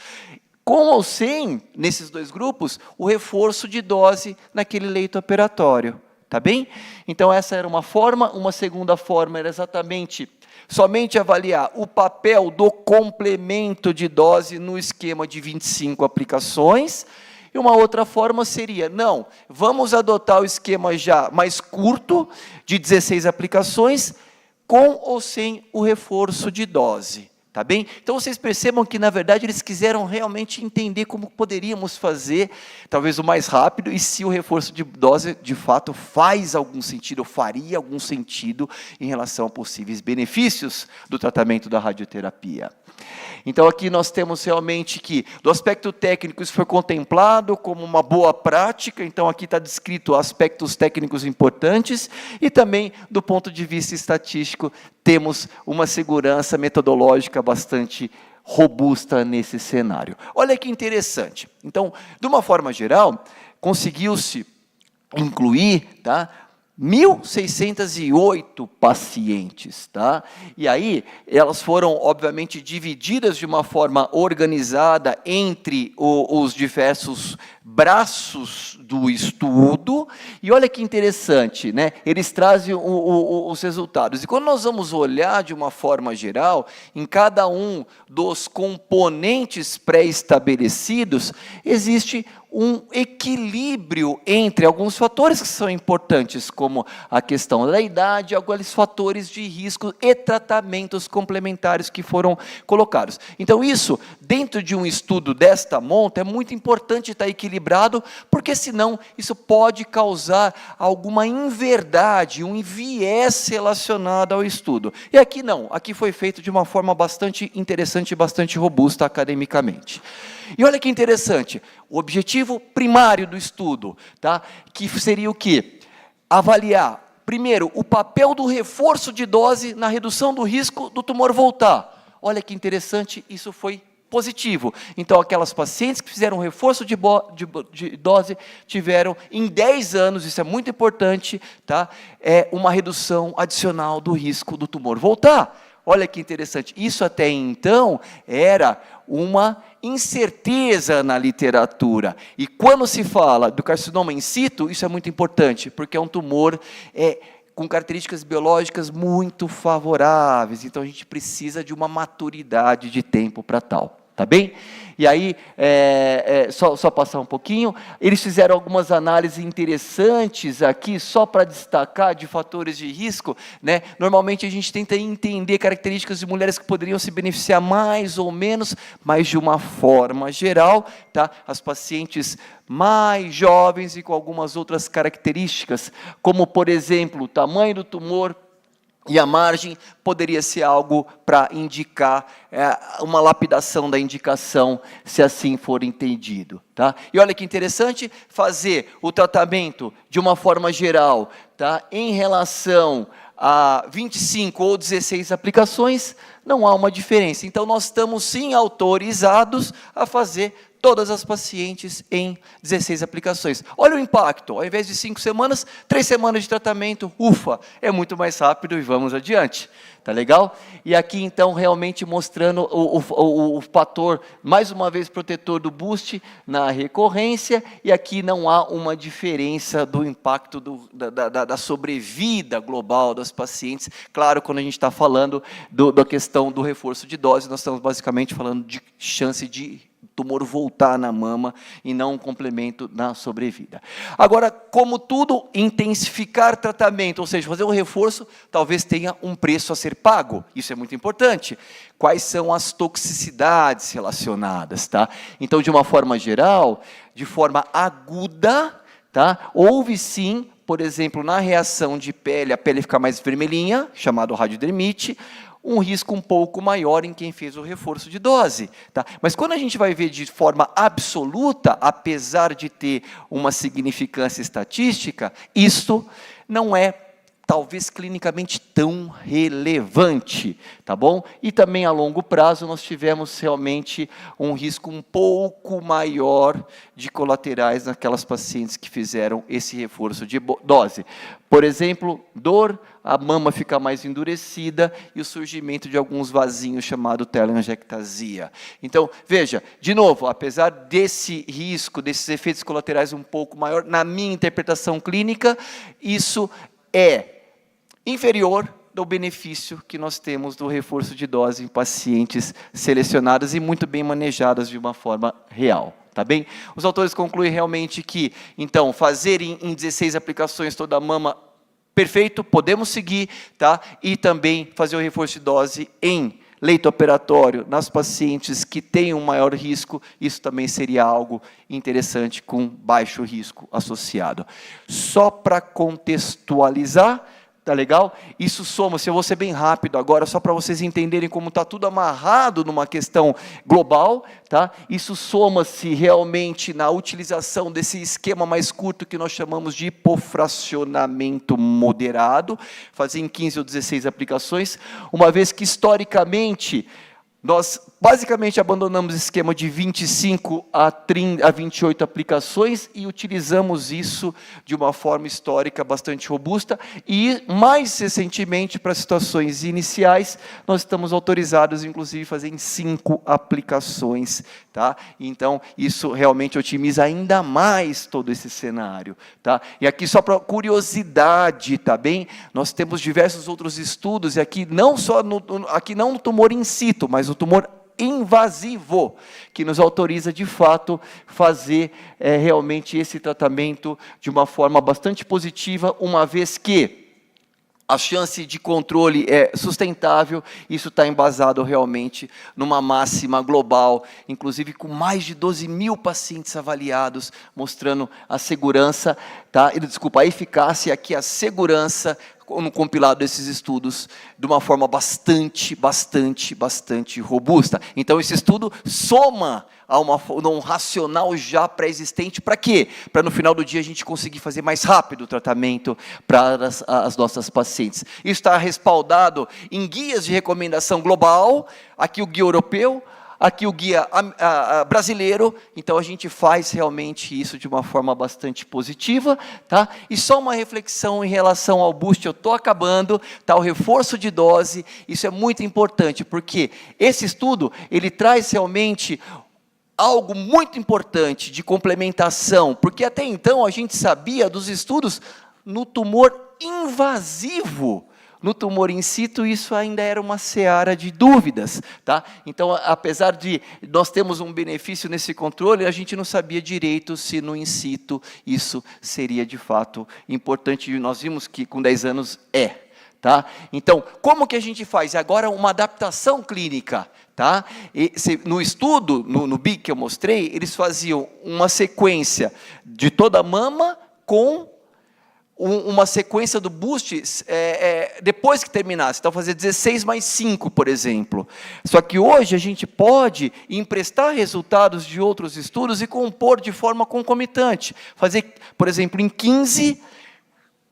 com ou sem, nesses 2 grupos, o reforço de dose naquele leito operatório, tá bem? Então, essa era uma forma. Uma segunda forma era exatamente somente avaliar o papel do complemento de dose no esquema de 25 aplicações, e uma outra forma seria, não, vamos adotar o esquema já mais curto, de 16 aplicações, com ou sem o reforço de dose, tá bem? Então, vocês percebam que, na verdade, eles quiseram realmente entender como poderíamos fazer, talvez o mais rápido, e se o reforço de dose, de fato, faz algum sentido, ou faria algum sentido, em relação a possíveis benefícios do tratamento da radioterapia. Então, aqui nós temos realmente que, do aspecto técnico, isso foi contemplado como uma boa prática, então aqui está descrito aspectos técnicos importantes, e também, do ponto de vista estatístico, temos uma segurança metodológica bastante robusta nesse cenário. Olha que interessante. Então, de uma forma geral, conseguiu-se incluir, tá, 1.608 pacientes, tá? E aí, elas foram, obviamente, divididas de uma forma organizada entre os diversos braços do estudo, e olha que interessante, né? Eles trazem os resultados. E quando nós vamos olhar de uma forma geral, em cada um dos componentes pré-estabelecidos, existe um equilíbrio entre alguns fatores que são importantes, como a questão da idade, alguns fatores de risco e tratamentos complementares que foram colocados. Então, isso, dentro de um estudo desta monta, é muito importante estar equilibrado, porque senão isso pode causar alguma inverdade, um viés relacionado ao estudo. E aqui não, aqui foi feito de uma forma bastante interessante e bastante robusta academicamente. E olha que interessante, o objetivo primário do estudo, tá? Que seria o quê? Avaliar, primeiro, o papel do reforço de dose na redução do risco do tumor voltar. Olha que interessante, isso foi positivo. Então, aquelas pacientes que fizeram reforço de dose tiveram, em 10 anos, isso é muito importante, tá? Uma redução adicional do risco do tumor voltar. Olha que interessante, isso até então era uma incerteza na literatura. E quando se fala do carcinoma in situ, isso é muito importante, porque é um tumor com características biológicas muito favoráveis, então a gente precisa de uma maturidade de tempo para tal. Tá bem? E aí, só passar um pouquinho, eles fizeram algumas análises interessantes aqui, só para destacar de fatores de risco, né? Normalmente a gente tenta entender características de mulheres que poderiam se beneficiar mais ou menos, mas de uma forma geral, tá? As pacientes mais jovens e com algumas outras características, como, por exemplo, o tamanho do tumor, e a margem poderia ser algo para indicar uma lapidação da indicação, se assim for entendido. Tá? E olha que interessante, fazer o tratamento de uma forma geral, tá? Em relação a 25 ou 16 aplicações, não há uma diferença. Então, nós estamos sim autorizados a fazer todas as pacientes em 16 aplicações. Olha o impacto, ao invés de 5 semanas, 3 semanas de tratamento, ufa, é muito mais rápido e vamos adiante. Tá legal? E aqui, então, realmente mostrando o fator, mais uma vez, protetor do boost na recorrência, e aqui não há uma diferença do impacto da sobrevida global das pacientes. Claro, quando a gente está falando da questão do reforço de dose, nós estamos basicamente falando de chance de tumor voltar na mama e não um complemento na sobrevida. Agora, como tudo, intensificar tratamento, ou seja, fazer um reforço, talvez tenha um preço a ser pago. Isso é muito importante. Quais são as toxicidades relacionadas, tá? Então, de uma forma geral, de forma aguda, tá? Houve sim, por exemplo, na reação de pele, a pele ficar mais vermelhinha, chamado radiodermite, um risco um pouco maior em quem fez o reforço de dose. Tá? Mas quando a gente vai ver de forma absoluta, apesar de ter uma significância estatística, isso não é, talvez, clinicamente tão relevante, tá bom? E também, a longo prazo, nós tivemos realmente um risco um pouco maior de colaterais naquelas pacientes que fizeram esse reforço de dose. Por exemplo, dor, a mama fica mais endurecida e o surgimento de alguns vasinhos chamado telangiectasia. Então, veja, de novo, apesar desse risco, desses efeitos colaterais um pouco maior, na minha interpretação clínica, isso é inferior do benefício que nós temos do reforço de dose em pacientes selecionadas e muito bem manejadas de uma forma real. Tá bem? Os autores concluem realmente que, então, fazer em 16 aplicações toda a mama, perfeito, podemos seguir, tá? E também fazer o reforço de dose em leito operatório nas pacientes que têm um maior risco, isso também seria algo interessante com baixo risco associado. Só para contextualizar, tá legal? Isso soma-se, eu vou ser bem rápido agora, só para vocês entenderem como está tudo amarrado numa questão global, tá? Isso soma-se realmente na utilização desse esquema mais curto que nós chamamos de hipofracionamento moderado, fazer em 15 ou 16 aplicações, uma vez que historicamente nós basicamente abandonamos o esquema de 25 a 28 aplicações e utilizamos isso de uma forma histórica bastante robusta e, mais recentemente, para situações iniciais, nós estamos autorizados, inclusive, a fazer em 5 aplicações. Tá? Então, isso realmente otimiza ainda mais todo esse cenário. Tá? E aqui, só para curiosidade, tá bem? Nós temos diversos outros estudos, e aqui não só aqui não no tumor in situ, mas no tumor invasivo, que nos autoriza, de fato, fazer realmente esse tratamento de uma forma bastante positiva, uma vez que a chance de controle é sustentável, isso está embasado realmente numa máxima global, inclusive com mais de 12 mil pacientes avaliados, mostrando a segurança, tá? Desculpa, a eficácia e aqui a segurança no compilado desses estudos de uma forma bastante robusta. Então, esse estudo soma a um racional já pré-existente, para quê? Para no final do dia a gente conseguir fazer mais rápido o tratamento para as nossas pacientes. Isso está respaldado em guias de recomendação global, aqui o guia europeu, aqui o guia brasileiro, então a gente faz realmente isso de uma forma bastante positiva, tá? E só uma reflexão em relação ao boost, eu estou acabando, tá? O reforço de dose, isso é muito importante, porque esse estudo, ele traz realmente algo muito importante de complementação, porque até então a gente sabia dos estudos no tumor invasivo. No tumor in situ, isso ainda era uma seara de dúvidas, tá? Então, apesar de nós termos um benefício nesse controle, a gente não sabia direito se no in situ isso seria de fato importante, e nós vimos que com 10 anos é. Tá? Então, como que a gente faz? Agora, uma adaptação clínica. Tá? No estudo, no BIC que eu mostrei, eles faziam uma sequência de toda a mama com uma sequência do boost depois que terminasse. Então, fazer 16 mais 5, por exemplo. Só que hoje a gente pode emprestar resultados de outros estudos e compor de forma concomitante. Fazer, por exemplo, em 15...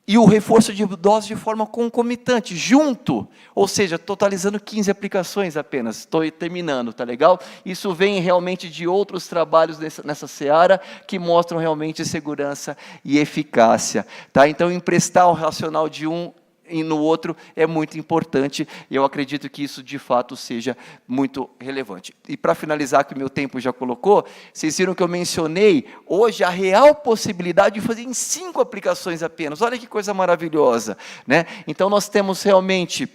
e o reforço de dose de forma concomitante, junto, ou seja, totalizando 15 aplicações apenas. Estou terminando, tá legal? Isso vem realmente de outros trabalhos nessa seara, que mostram realmente segurança e eficácia. Tá? Então, emprestar o racional de um e no outro é muito importante, e eu acredito que isso, de fato, seja muito relevante. E, para finalizar, que o meu tempo já colocou, vocês viram que eu mencionei, hoje, a real possibilidade de fazer em 5 aplicações apenas. Olha que coisa maravilhosa, né? Então, nós temos realmente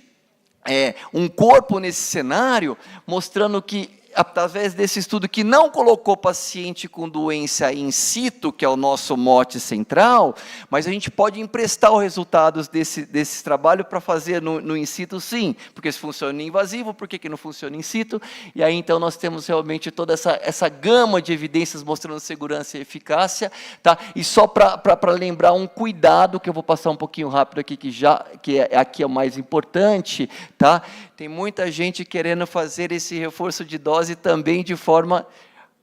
um corpo nesse cenário, mostrando que, através desse estudo que não colocou paciente com doença in situ, que é o nosso mote central, mas a gente pode emprestar os resultados desse trabalho para fazer no in situ, sim, porque se funciona em invasivo, por que não funciona in situ? E aí, então, nós temos realmente toda essa gama de evidências mostrando segurança e eficácia, tá? E só para lembrar um cuidado, que eu vou passar um pouquinho rápido aqui, aqui é o mais importante, tá? Tem muita gente querendo fazer esse reforço de dose também de forma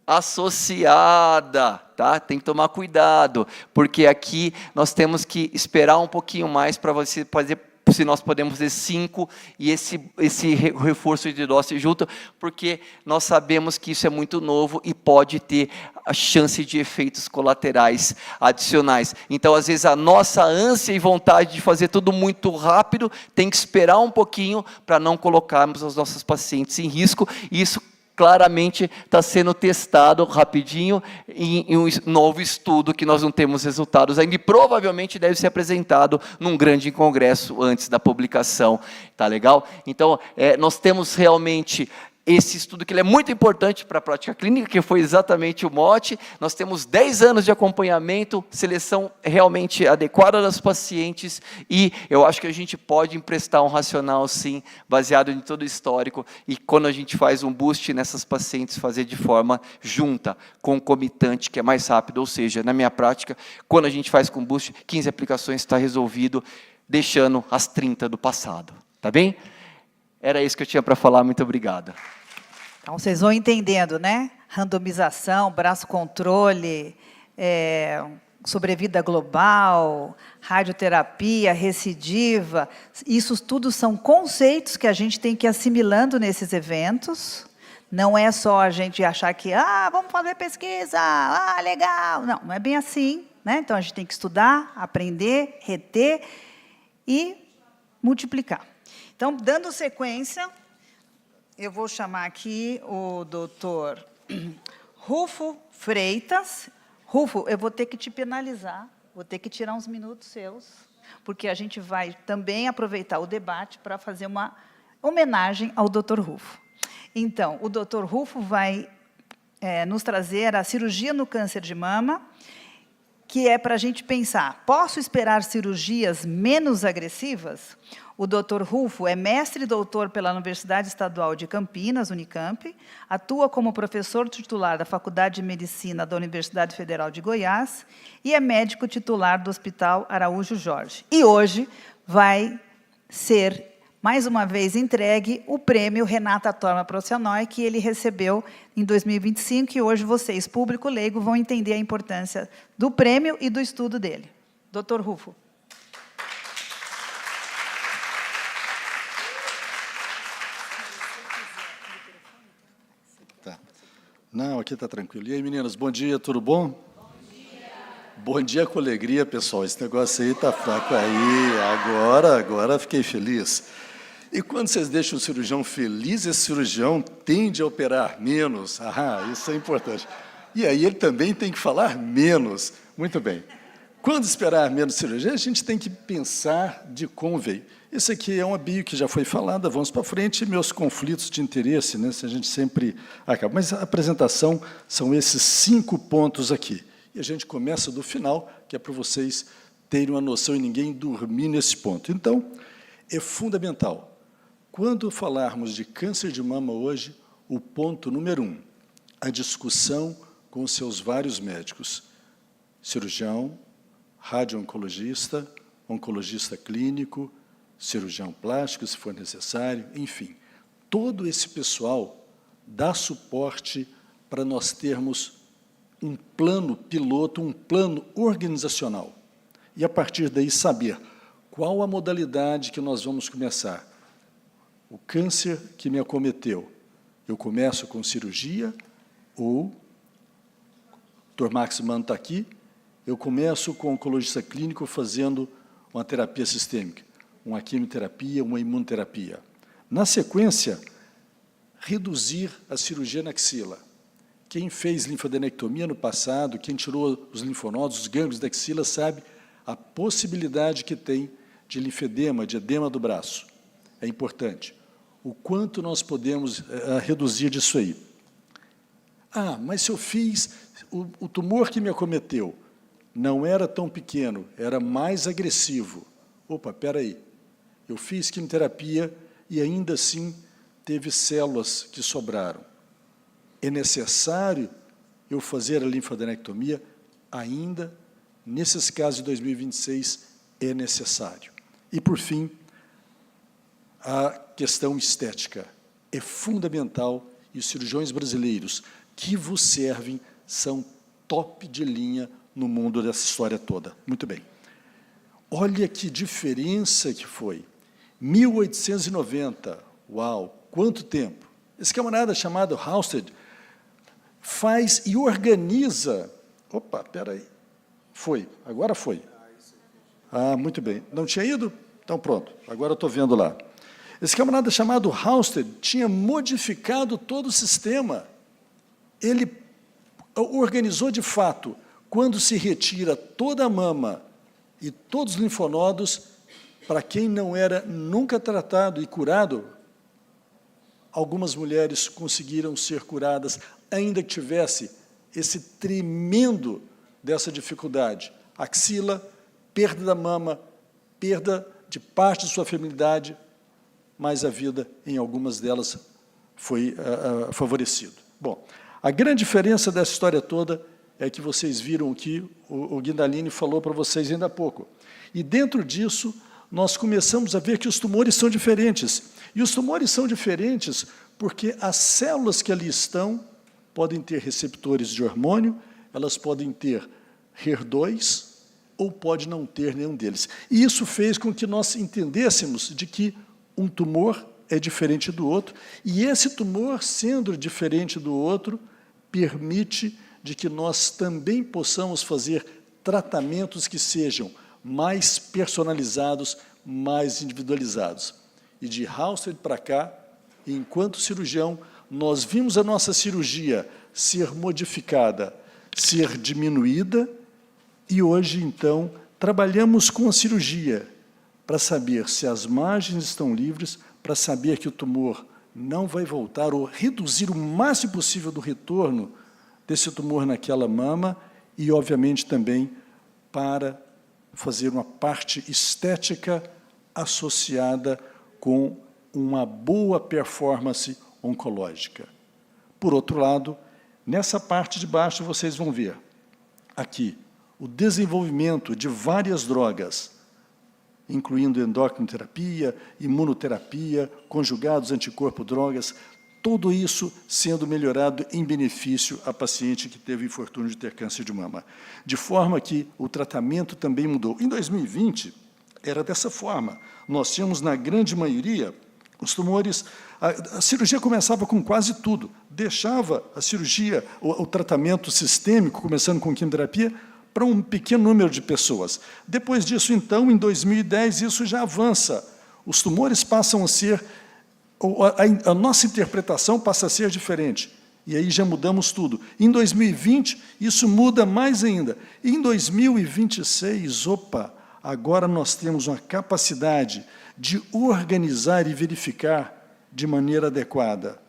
associada, tá? Tem que tomar cuidado, porque aqui nós temos que esperar um pouquinho mais para você fazer, se nós podemos fazer 5 e esse reforço de dose junto, porque nós sabemos que isso é muito novo e pode ter a chance de efeitos colaterais adicionais. Então, às vezes, a nossa ânsia e vontade de fazer tudo muito rápido tem que esperar um pouquinho para não colocarmos os nossos pacientes em risco, e isso claramente está sendo testado rapidinho em um novo estudo que nós não temos resultados ainda, e provavelmente deve ser apresentado num grande congresso antes da publicação, tá legal? Então, nós temos realmente esse estudo, que ele é muito importante para a prática clínica, que foi exatamente o mote. Nós temos 10 anos de acompanhamento, seleção realmente adequada das pacientes, e eu acho que a gente pode emprestar um racional, sim, baseado em todo o histórico, e quando a gente faz um boost nessas pacientes, fazer de forma junta, concomitante, que é mais rápido, ou seja, na minha prática, quando a gente faz com boost, 15 aplicações está resolvido, deixando as 30 do passado, tá bem? Era isso que eu tinha para falar, muito obrigado.
Então, vocês vão entendendo, né? Randomização, braço controle, sobrevida global, radioterapia, recidiva, isso tudo são conceitos que a gente tem que ir assimilando nesses eventos. Não é só a gente achar que, vamos fazer pesquisa, legal. Não, não é bem assim, né? Então, a gente tem que estudar, aprender, reter e multiplicar. Então, dando sequência, eu vou chamar aqui o doutor Rufo Freitas. Rufo, eu vou ter que te penalizar, vou ter que tirar uns minutos seus, porque a gente vai também aproveitar o debate para fazer uma homenagem ao doutor Rufo. Então, o doutor Rufo vai nos trazer a cirurgia no câncer de mama, que é para a gente pensar, posso esperar cirurgias menos agressivas? O Dr. Rufo é mestre e doutor pela Universidade Estadual de Campinas, Unicamp, atua como professor titular da Faculdade de Medicina da Universidade Federal de Goiás e é médico titular do Hospital Araújo Jorge. E hoje vai ser, mais uma vez, entregue o prêmio Renata Torma Procyanoi, que ele recebeu em 2025, e hoje vocês, público leigo, vão entender a importância do prêmio e do estudo dele. Dr. Rufo.
Tá. Não, aqui está tranquilo. E aí, meninas, bom dia, tudo bom? Bom dia. Bom dia com alegria, pessoal. Esse negócio aí está fraco aí. Agora fiquei feliz. E quando vocês deixam o cirurgião feliz, esse cirurgião tende a operar menos. Ah, isso é importante. E aí ele também tem que falar menos. Muito bem. Quando esperar menos cirurgia, a gente tem que pensar de como veio. Esse aqui é uma bio que já foi falada, vamos para frente, meus conflitos de interesse, né, se a gente sempre acaba. Mas a apresentação são esses 5 pontos aqui. E a gente começa do final, que é para vocês terem uma noção e ninguém dormir nesse ponto. Então, é fundamental. Quando falarmos de câncer de mama hoje, o ponto número 1, a discussão com os seus vários médicos, cirurgião, radio-oncologista, oncologista clínico, cirurgião plástico, se for necessário, enfim. Todo esse pessoal dá suporte para nós termos um plano piloto, um plano organizacional. E, a partir daí, saber qual a modalidade que nós vamos começar. O câncer que me acometeu, eu começo com cirurgia ou, o Dr. Max Mano está aqui, eu começo com o oncologista clínico fazendo uma terapia sistêmica, uma quimioterapia, uma imunoterapia. Na sequência, reduzir a cirurgia na axila. Quem fez linfadenectomia no passado, quem tirou os linfonodos, os gânglios da axila, sabe a possibilidade que tem de linfedema, de edema do braço. É importante. O quanto nós podemos reduzir disso aí. Ah, mas se eu fiz, o tumor que me acometeu não era tão pequeno, era mais agressivo. Opa, espera aí. Eu fiz quimioterapia e ainda assim teve células que sobraram. É necessário eu fazer a linfadenectomia? Ainda, nesses casos de 2026, é necessário. E, por fim, a questão estética é fundamental e os cirurgiões brasileiros que vos servem são top de linha no mundo dessa história toda. Muito bem. Olha que diferença que foi. 1890, uau, quanto tempo. Esse camarada chamado Halsted faz e organiza... Opa, espera aí. Foi, agora foi. Ah, muito bem. Não tinha ido? Então pronto, agora eu estou vendo lá. Esse camarada chamado Halsted tinha modificado todo o sistema. Ele organizou de fato, quando se retira toda a mama e todos os linfonodos, para quem não era nunca tratado e curado, algumas mulheres conseguiram ser curadas, ainda que tivesse esse tremendo dessa dificuldade. Axila, perda da mama, perda de parte de sua feminilidade, mas a vida, em algumas delas, foi favorecido. Bom, a grande diferença dessa história toda é que vocês viram que o Guindalini falou para vocês ainda há pouco. E, dentro disso, nós começamos a ver que os tumores são diferentes. E os tumores são diferentes porque as células que ali estão podem ter receptores de hormônio, elas podem ter HER2 ou pode não ter nenhum deles. E isso fez com que nós entendêssemos de que um tumor é diferente do outro, e esse tumor, sendo diferente do outro, permite de que nós também possamos fazer tratamentos que sejam mais personalizados, mais individualizados. E de Halsted para cá, enquanto cirurgião, nós vimos a nossa cirurgia ser modificada, ser diminuída, e hoje, então, trabalhamos com a cirurgia para saber se as margens estão livres, para saber que o tumor não vai voltar, ou reduzir o máximo possível do retorno desse tumor naquela mama, e, obviamente, também para fazer uma parte estética associada com uma boa performance oncológica. Por outro lado, nessa parte de baixo, vocês vão ver aqui o desenvolvimento de várias drogas, incluindo endocrinoterapia, imunoterapia, conjugados anticorpo-drogas, tudo isso sendo melhorado em benefício à paciente que teve o infortúnio de ter câncer de mama. De forma que o tratamento também mudou. Em 2020, era dessa forma. Nós tínhamos, na grande maioria, Os tumores, a cirurgia começava com quase tudo. Deixava a cirurgia, o tratamento sistêmico, começando com quimioterapia, para um pequeno número de pessoas. Depois disso, então, em 2010, isso já avança. Os tumores passam a ser... A nossa interpretação passa a ser diferente. E aí já mudamos tudo. Em 2020, isso muda mais ainda. Em 2026, agora nós temos uma capacidade de organizar e verificar de maneira adequada,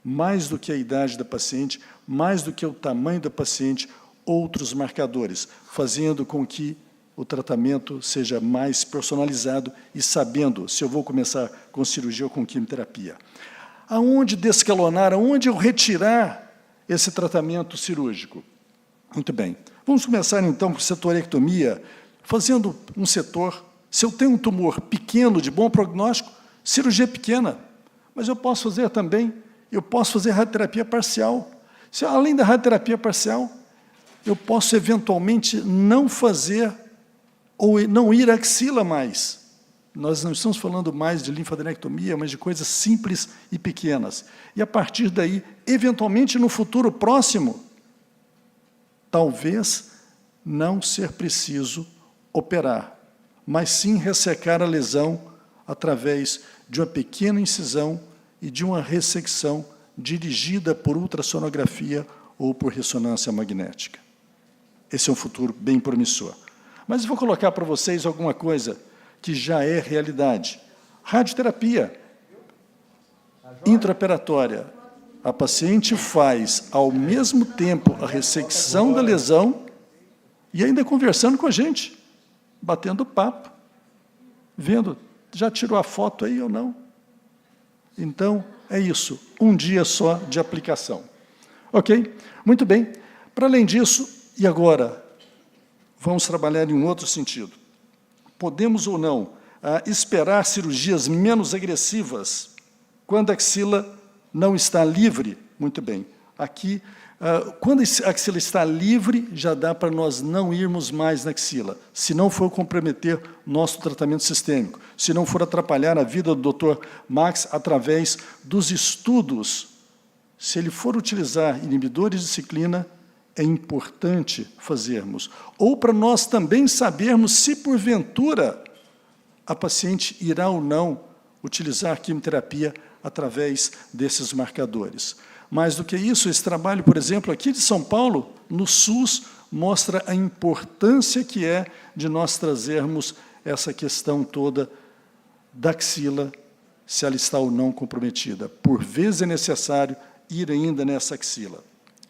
mais do que a idade da paciente, mais do que o tamanho da paciente, outros marcadores, fazendo com que o tratamento seja mais personalizado e sabendo se eu vou começar com cirurgia ou com quimioterapia. Aonde descalonar, aonde eu retirar esse tratamento cirúrgico? Muito bem. Vamos começar, então, com setorectomia, fazendo um setor. Se eu tenho um tumor pequeno, de bom prognóstico, cirurgia pequena. Mas eu posso fazer também, eu posso fazer radioterapia parcial. Se, além da radioterapia parcial, eu posso, eventualmente, não fazer ou não ir à axila mais. Nós não estamos falando mais de linfadenectomia, mas de coisas simples e pequenas. E, a partir daí, eventualmente, no futuro próximo, talvez não ser preciso operar, mas sim ressecar a lesão através de uma pequena incisão e de uma ressecção dirigida por ultrassonografia ou por ressonância magnética. Esse é um futuro bem promissor. Mas eu vou colocar para vocês alguma coisa que já é realidade. Radioterapia intraoperatória. A paciente faz, ao mesmo tempo, a ressecção da lesão e ainda conversando com a gente, batendo papo, vendo, já tirou a foto aí ou não? Então, é isso, um dia só de aplicação. Ok? Muito bem. Para além disso, e agora, vamos trabalhar em um outro sentido. Podemos ou não esperar cirurgias menos agressivas quando a axila não está livre? Muito bem. Aqui, quando a axila está livre, já dá para nós não irmos mais na axila, se não for comprometer nosso tratamento sistêmico, se não for atrapalhar a vida do Dr. Max através dos estudos. Se ele for utilizar inibidores de ciclina, é importante fazermos. Ou para nós também sabermos se, porventura, a paciente irá ou não utilizar quimioterapia através desses marcadores. Mais do que isso, esse trabalho, por exemplo, aqui de São Paulo, no SUS, mostra a importância que é de nós trazermos essa questão toda da axila, se ela está ou não comprometida. Por vezes é necessário ir ainda nessa axila.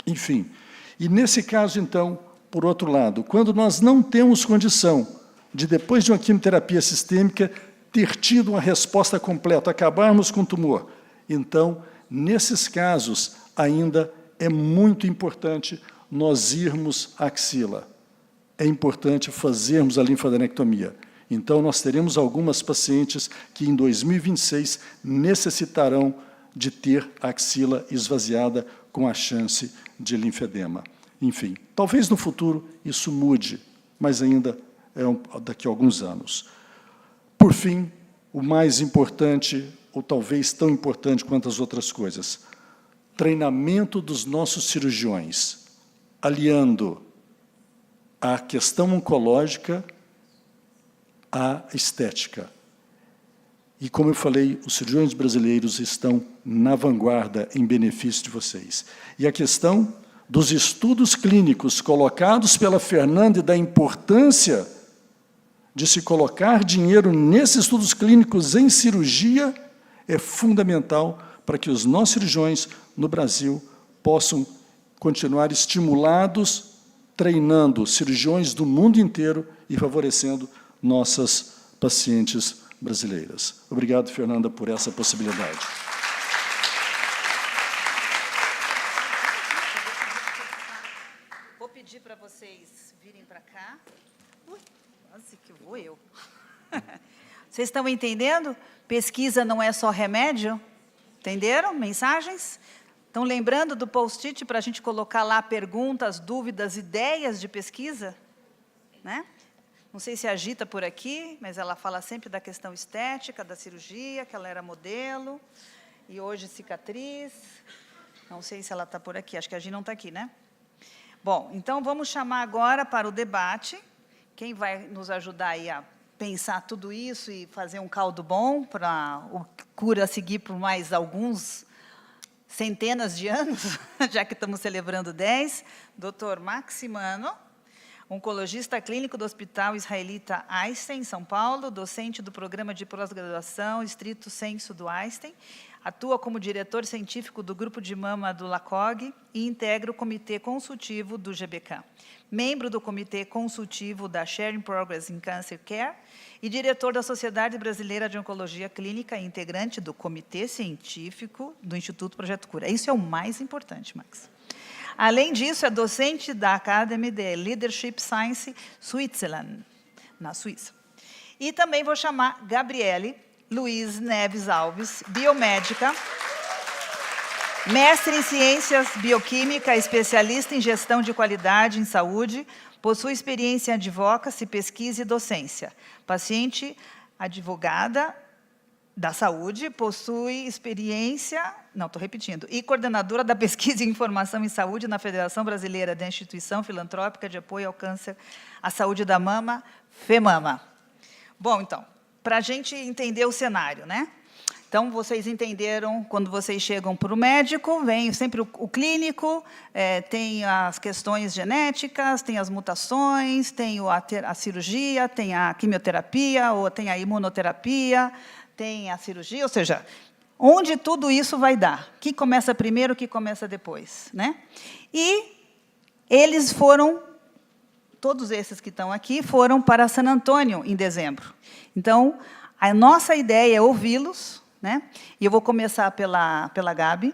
Enfim, e nesse caso, então, por outro lado, quando nós não temos condição de, depois de uma quimioterapia sistêmica, ter tido uma resposta completa, acabarmos com o tumor, então, nesses casos, ainda é muito importante nós irmos à axila. É importante fazermos a linfadenectomia. Então, nós teremos algumas pacientes que, em 2026, necessitarão de ter a axila esvaziada com a chance de linfedema. Enfim, talvez no futuro isso mude, mas ainda é daqui a alguns anos. Por fim, o mais importante, ou talvez tão importante quanto as outras coisas, treinamento dos nossos cirurgiões, aliando a questão oncológica à estética. E, como eu falei, os cirurgiões brasileiros estão na vanguarda em benefício de vocês. E a questão dos estudos clínicos colocados pela Fernanda e da importância de se colocar dinheiro nesses estudos clínicos em cirurgia é fundamental para que os nossos cirurgiões no Brasil possam continuar estimulados, treinando cirurgiões do mundo inteiro e favorecendo nossas pacientes brasileiras. Obrigado, Fernanda, por essa possibilidade.
Vou pedir para vocês virem para cá. Ui, quase que vou eu. Vocês estão entendendo? Pesquisa não é só remédio? Entenderam? Mensagens? Estão lembrando do post-it para a gente colocar lá perguntas, dúvidas, ideias de pesquisa? Né? não sei se a Gi está por aqui, mas ela fala sempre da questão estética, da cirurgia, que ela era modelo, e hoje cicatriz. Não sei se ela está por aqui, acho que a Gi não está aqui, né? Bom, então vamos chamar agora para o debate. Quem vai nos ajudar aí a pensar tudo isso e fazer um caldo bom para o Cura seguir por mais alguns centenas de anos, já que estamos celebrando 10, Dr. Maximano, oncologista clínico do Hospital Israelita Einstein, em São Paulo, docente do programa de pós-graduação Stricto Sensu do Einstein, atua como diretor científico do grupo de mama do LACOG e integra o comitê consultivo do GBK. Membro do comitê consultivo da Sharing Progress in Cancer Care e diretor da Sociedade Brasileira de Oncologia Clínica e integrante do comitê científico do Instituto Projeto Cura. Isso é o mais importante, Max. Além disso, é docente da Academy de Leadership Science Switzerland, na Suíça. E também vou chamar Gabriele Luiz Neves Alves, biomédica, mestre em Ciências Bioquímica, especialista em Gestão de Qualidade em Saúde, possui experiência em advocacy, pesquisa e docência. Paciente advogada da saúde, possui experiência, não, estou repetindo, e coordenadora da Pesquisa e Informação em Saúde na Federação Brasileira da Instituição Filantrópica de Apoio ao Câncer à Saúde da Mama, FEMAMA. Bom, então, para a gente entender o cenário, né? Então, vocês entenderam, quando vocês chegam para o médico, vem sempre o clínico, tem as questões genéticas, tem as mutações, tem a cirurgia, tem a quimioterapia, ou tem a imunoterapia, tem a cirurgia, ou seja, onde tudo isso vai dar? O que começa primeiro, o que começa depois, né? E eles foram, todos esses que estão aqui, foram para San Antônio em dezembro. Então, a nossa ideia é ouvi-los, né? E eu vou começar pela Gabi,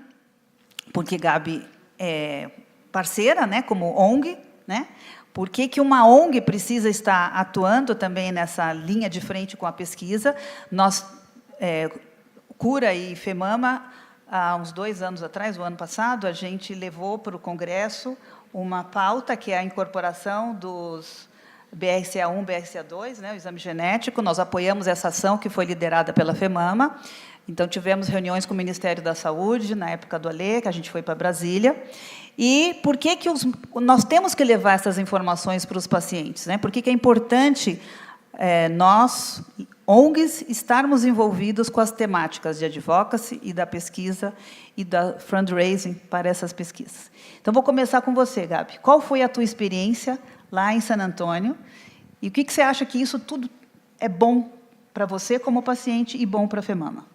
porque Gabi é parceira, né, como ONG, né? Por que uma ONG precisa estar atuando também nessa linha de frente com a pesquisa? Nós, Cura e FEMAMA, há uns 2 anos atrás, o ano passado, a gente levou para o Congresso uma pauta que é a incorporação dos BRCA1, BRCA2, né, o exame genético. Nós apoiamos essa ação que foi liderada pela FEMAMA. Então, tivemos reuniões com o Ministério da Saúde, na época do Alê, que a gente foi para Brasília. E por que nós temos que levar essas informações para os pacientes, né? Por que é importante nós, ONGs, estarmos envolvidos com as temáticas de advocacy e da pesquisa e da fundraising para essas pesquisas. Então, vou começar com você, Gabi. Qual foi a tua experiência lá em San Antônio? E o que você acha que isso tudo é bom para você como paciente e bom para a FEMAMA?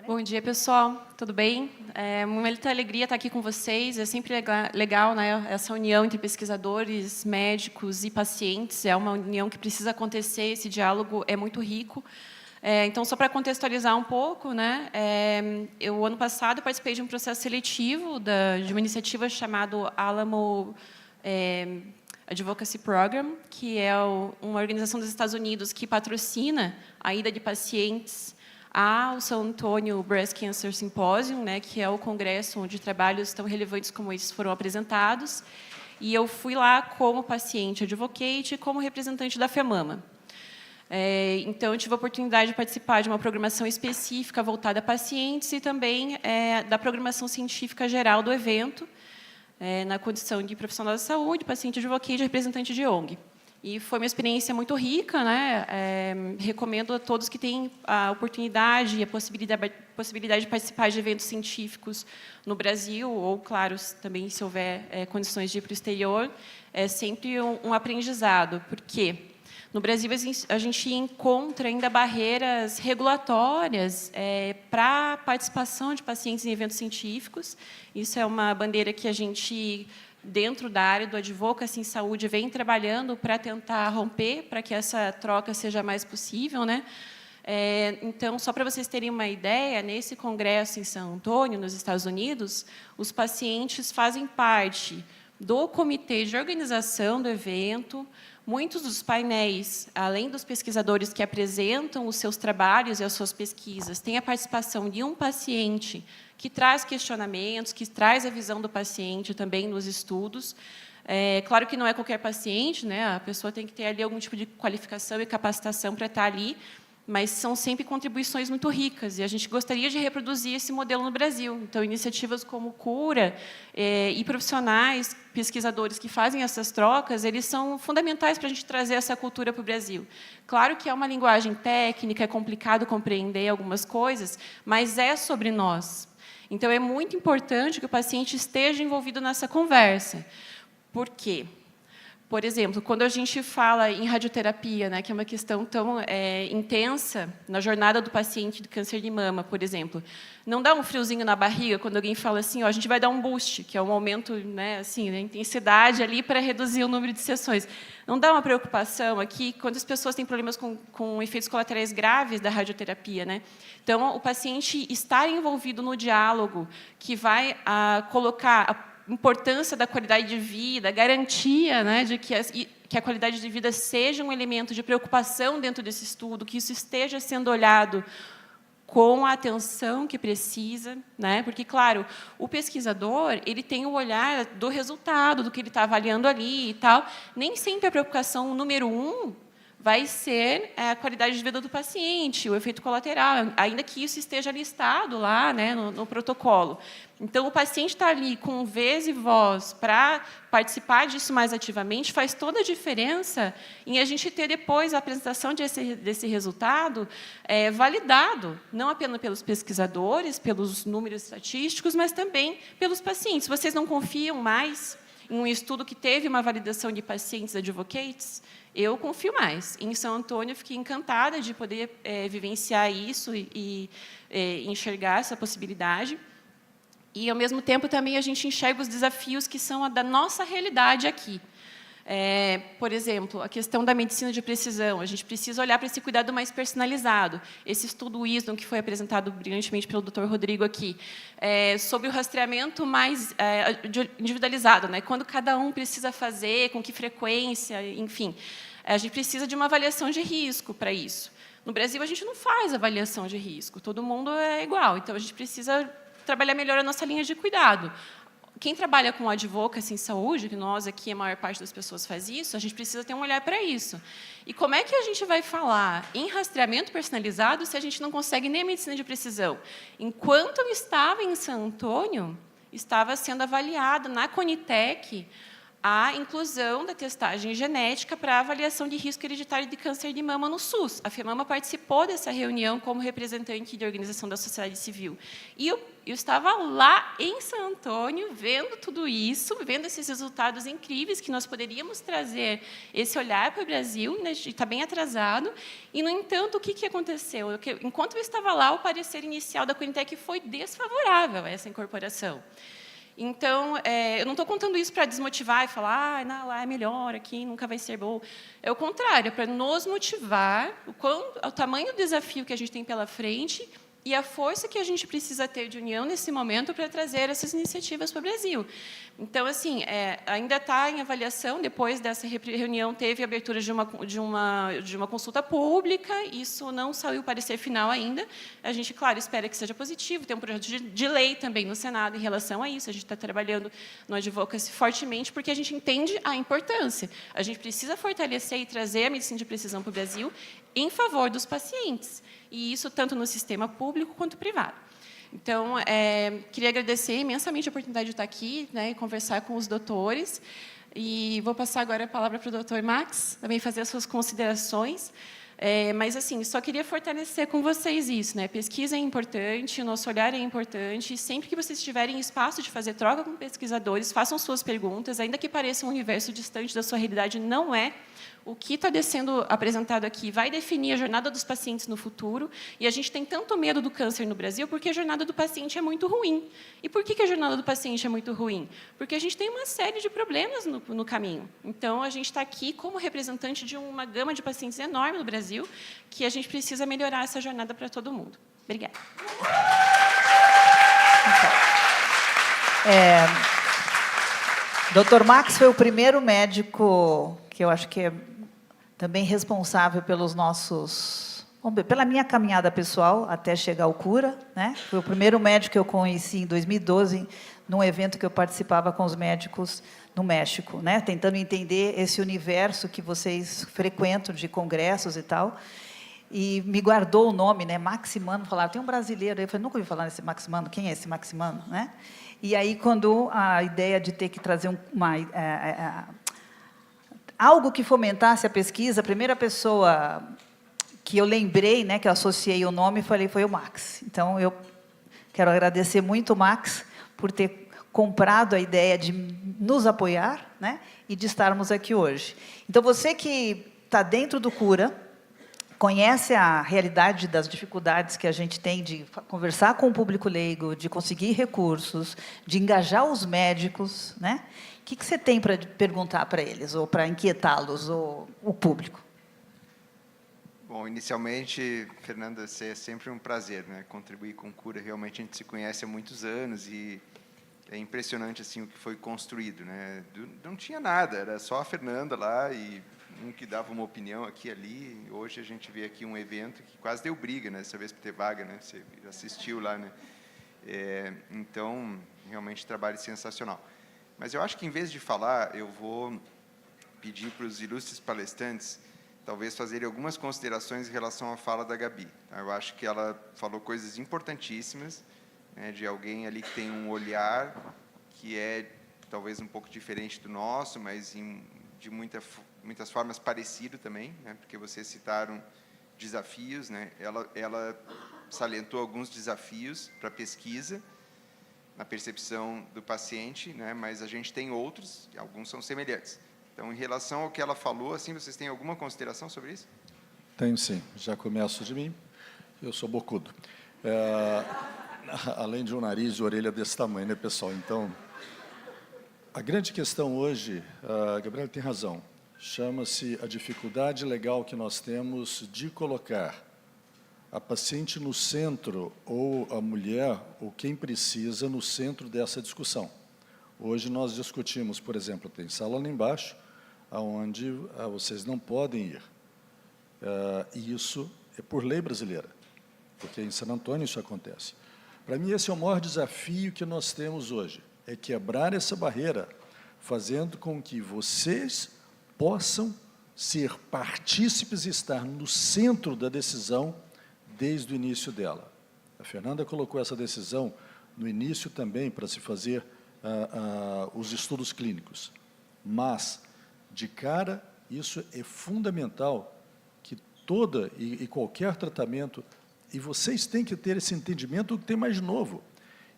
Bom dia, pessoal. Tudo bem? É muita alegria estar aqui com vocês. É sempre legal, né, essa união entre pesquisadores, médicos e pacientes. É uma união que precisa acontecer, esse diálogo é muito rico. Então, só para contextualizar um pouco, né, eu, ano passado, participei de um processo seletivo de uma iniciativa chamada Alamo Advocacy Program, que é uma organização dos Estados Unidos que patrocina a ida de pacientes ao San Antônio Breast Cancer Symposium, né, que é o congresso onde trabalhos tão relevantes como esses foram apresentados. E eu fui lá como paciente advocate e como representante da FEMAMA. Então, eu tive a oportunidade de participar de uma programação específica voltada a pacientes e também da programação científica geral do evento, na condição de profissional da saúde, paciente advocate e representante de ONG. E foi uma experiência muito rica, né? Recomendo a todos que têm a oportunidade e a possibilidade de participar de eventos científicos no Brasil, ou, claro, também se houver condições de ir para o exterior, é sempre um aprendizado, porque no Brasil a gente encontra ainda barreiras regulatórias para a participação de pacientes em eventos científicos. Isso é uma bandeira que a gente, dentro da área do advocacy em saúde, vem trabalhando para tentar romper, para que essa troca seja mais possível, né? Então, só para vocês terem uma ideia, nesse congresso em San Antônio, nos Estados Unidos, os pacientes fazem parte do comitê de organização do evento. Muitos dos painéis, além dos pesquisadores que apresentam os seus trabalhos e as suas pesquisas, têm a participação de um paciente que traz questionamentos, que traz a visão do paciente também nos estudos. Claro que não é qualquer paciente, né? A pessoa tem que ter ali algum tipo de qualificação e capacitação para estar ali, mas são sempre contribuições muito ricas, e a gente gostaria de reproduzir esse modelo no Brasil. Então, iniciativas como Cura e profissionais, pesquisadores que fazem essas trocas, eles são fundamentais para a gente trazer essa cultura para o Brasil. Claro que é uma linguagem técnica, é complicado compreender algumas coisas, mas é sobre nós. Então, é muito importante que o paciente esteja envolvido nessa conversa. Por quê? Por exemplo, quando a gente fala em radioterapia, né, que é uma questão tão intensa na jornada do paciente de câncer de mama, por exemplo, não dá um friozinho na barriga quando alguém fala assim, ó, a gente vai dar um boost, que é um aumento, né, assim, da intensidade ali para reduzir o número de sessões. Não dá uma preocupação aqui quando as pessoas têm problemas com efeitos colaterais graves da radioterapia, né? Então, o paciente estar envolvido no diálogo que vai colocar importância da qualidade de vida, a garantia, né, de que a qualidade de vida seja um elemento de preocupação dentro desse estudo, que isso esteja sendo olhado com a atenção que precisa, né? Porque, claro, o pesquisador ele tem o olhar do resultado, do que ele está avaliando ali e tal. Nem sempre a preocupação número 1 vai ser a qualidade de vida do paciente, o efeito colateral, ainda que isso esteja listado lá, né, no protocolo. Então, o paciente está ali com vez e voz para participar disso mais ativamente, faz toda a diferença em a gente ter depois a apresentação desse resultado validado, não apenas pelos pesquisadores, pelos números estatísticos, mas também pelos pacientes. Vocês não confiam mais em um estudo que teve uma validação de pacientes advocates? Eu confio mais. Em São Antônio, fiquei encantada de poder vivenciar isso e enxergar essa possibilidade. E, ao mesmo tempo, também a gente enxerga os desafios que são da nossa realidade aqui. Por exemplo, a questão da medicina de precisão. A gente precisa olhar para esse cuidado mais personalizado. Esse estudo Wisdom, que foi apresentado brilhantemente pelo Dr. Rodrigo aqui, sobre o rastreamento mais individualizado, né? Quando cada um precisa fazer, com que frequência, enfim. A gente precisa de uma avaliação de risco para isso. No Brasil, a gente não faz avaliação de risco. Todo mundo é igual. Então, a gente precisa trabalhar melhor a nossa linha de cuidado. Quem trabalha com advocacy em saúde, que nós aqui, a maior parte das pessoas faz isso, a gente precisa ter um olhar para isso. E como é que a gente vai falar em rastreamento personalizado se a gente não consegue nem a medicina de precisão? Enquanto eu estava em São Antônio, estava sendo avaliada na Conitec a inclusão da testagem genética para a avaliação de risco hereditário de câncer de mama no SUS. A FEMAMA participou dessa reunião como representante da Organização da Sociedade Civil. E eu estava lá em São Antônio, vendo tudo isso, vendo esses resultados incríveis que nós poderíamos trazer esse olhar para o Brasil, né, está bem atrasado. E, no entanto, o que aconteceu? Enquanto eu estava lá, o parecer inicial da Conitec foi desfavorável a essa incorporação. Então, eu não estou contando isso para desmotivar e falar, não, lá é melhor, aqui nunca vai ser bom. É o contrário, é para nos motivar o tamanho do desafio que a gente tem pela frente e a força que a gente precisa ter de união nesse momento para trazer essas iniciativas para o Brasil. Então, assim, ainda está em avaliação. Depois dessa reunião, teve a abertura de uma consulta pública. Isso não saiu o parecer final ainda. A gente, claro, espera que seja positivo. Tem um projeto de lei também no Senado em relação a isso. A gente está trabalhando no advocacy fortemente, porque a gente entende a importância. A gente precisa fortalecer e trazer a medicina de precisão para o Brasil em favor dos pacientes. E isso tanto no sistema público quanto privado. Então, queria agradecer imensamente a oportunidade de estar aqui, né, e conversar com os doutores. E vou passar agora a palavra para o doutor Max, também fazer as suas considerações. Mas, assim, só queria fortalecer com vocês isso, né? Pesquisa é importante, o nosso olhar é importante. E sempre que vocês tiverem espaço de fazer troca com pesquisadores, façam suas perguntas, ainda que pareça um universo distante da sua realidade, não é. O que está sendo apresentado aqui vai definir a jornada dos pacientes no futuro, e a gente tem tanto medo do câncer no Brasil porque a jornada do paciente é muito ruim. E por que a jornada do paciente é muito ruim? Porque a gente tem uma série de problemas no caminho. Então, a gente está aqui como representante de uma gama de pacientes enorme no Brasil, que a gente precisa melhorar essa jornada para todo mundo. Obrigada.
Dr. Max foi o primeiro médico que eu acho que é também responsável pelos nossos Vamos ver, pela minha caminhada pessoal até chegar ao Cura, né? Foi o primeiro médico que eu conheci em 2012, num evento que eu participava com os médicos no México, né? Tentando entender esse universo que vocês frequentam de congressos e tal. E me guardou o nome, né? Maximano, falaram, tem um brasileiro. Eu falei, nunca ouvi falar nesse Maximano, quem é esse Maximano, né? E aí, quando a ideia de ter que trazer algo que fomentasse a pesquisa, a primeira pessoa que eu lembrei, né, que eu associei o nome, foi o Max. Então, eu quero agradecer muito o Max por ter comprado a ideia de nos apoiar, né, e de estarmos aqui hoje. Então, você que está dentro do Cura, conhece a realidade das dificuldades que a gente tem de conversar com o público leigo, de conseguir recursos, de engajar os médicos, né? O que você tem para perguntar para eles, ou para inquietá-los, ou o público?
Bom, inicialmente, Fernanda, é sempre um prazer, né? Contribuir com o Cura. Realmente a gente se conhece há muitos anos e é impressionante assim o que foi construído, né? Não tinha nada, era só a Fernanda lá e um que dava uma opinião aqui e ali. Hoje a gente vê aqui um evento que quase deu briga, né? Dessa vez para ter vaga, né? Você assistiu lá, né? Então, realmente trabalho sensacional. Mas eu acho que em vez de falar, eu vou pedir para os ilustres palestrantes talvez fazerem algumas considerações em relação à fala da Gabi. Eu acho que ela falou coisas importantíssimas, né, de alguém ali que tem um olhar que é talvez um pouco diferente do nosso, mas de muitas formas parecido também, né, porque vocês citaram desafios, né, ela salientou alguns desafios para a pesquisa, na percepção do paciente, né, mas a gente tem outros, e alguns são semelhantes. Então, em relação ao que ela falou, assim, vocês têm alguma consideração sobre isso?
Tenho sim, já começo de mim, eu sou bocudo. Além de um nariz e orelha desse tamanho, né, pessoal? Então, a grande questão hoje, a Gabriela tem razão, chama-se a dificuldade legal que nós temos de colocar a paciente no centro, ou a mulher, ou quem precisa, no centro dessa discussão. Hoje nós discutimos, por exemplo, tem sala lá embaixo, onde vocês não podem ir. E isso é por lei brasileira, porque em San Antônio isso acontece. Para mim, esse é o maior desafio que nós temos hoje, é quebrar essa barreira, fazendo com que vocês possam ser partícipes e estar no centro da decisão desde o início dela. A Fernanda colocou essa decisão no início também para se fazer os estudos clínicos, mas, de cara, isso é fundamental, que toda e qualquer tratamento, e vocês têm que ter esse entendimento do que tem mais novo.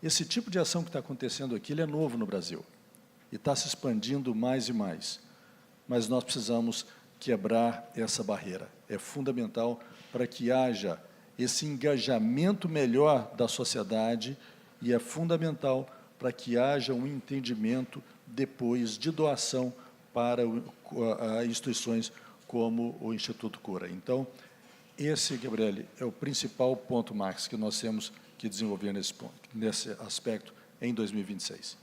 Esse tipo de ação que está acontecendo aqui, ele é novo no Brasil, e está se expandindo mais e mais, mas nós precisamos quebrar essa barreira. É fundamental para que haja esse engajamento melhor da sociedade, e é fundamental para que haja um entendimento depois de doação para instituições como o Instituto Cura. Então, esse, Gabriele, é o principal ponto, Max, que nós temos que desenvolver nesse aspecto em 2026.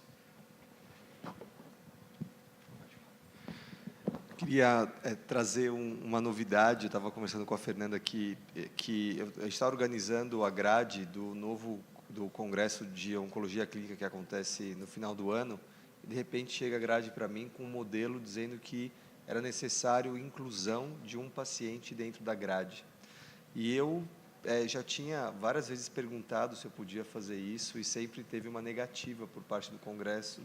Queria trazer uma novidade. Eu estava conversando com a Fernanda aqui, que a gente está organizando a grade do Congresso de Oncologia Clínica que acontece no final do ano, e de repente chega a grade para mim com um modelo dizendo que era necessário inclusão de um paciente dentro da grade. E eu já tinha várias vezes perguntado se eu podia fazer isso, e sempre teve uma negativa por parte do Congresso,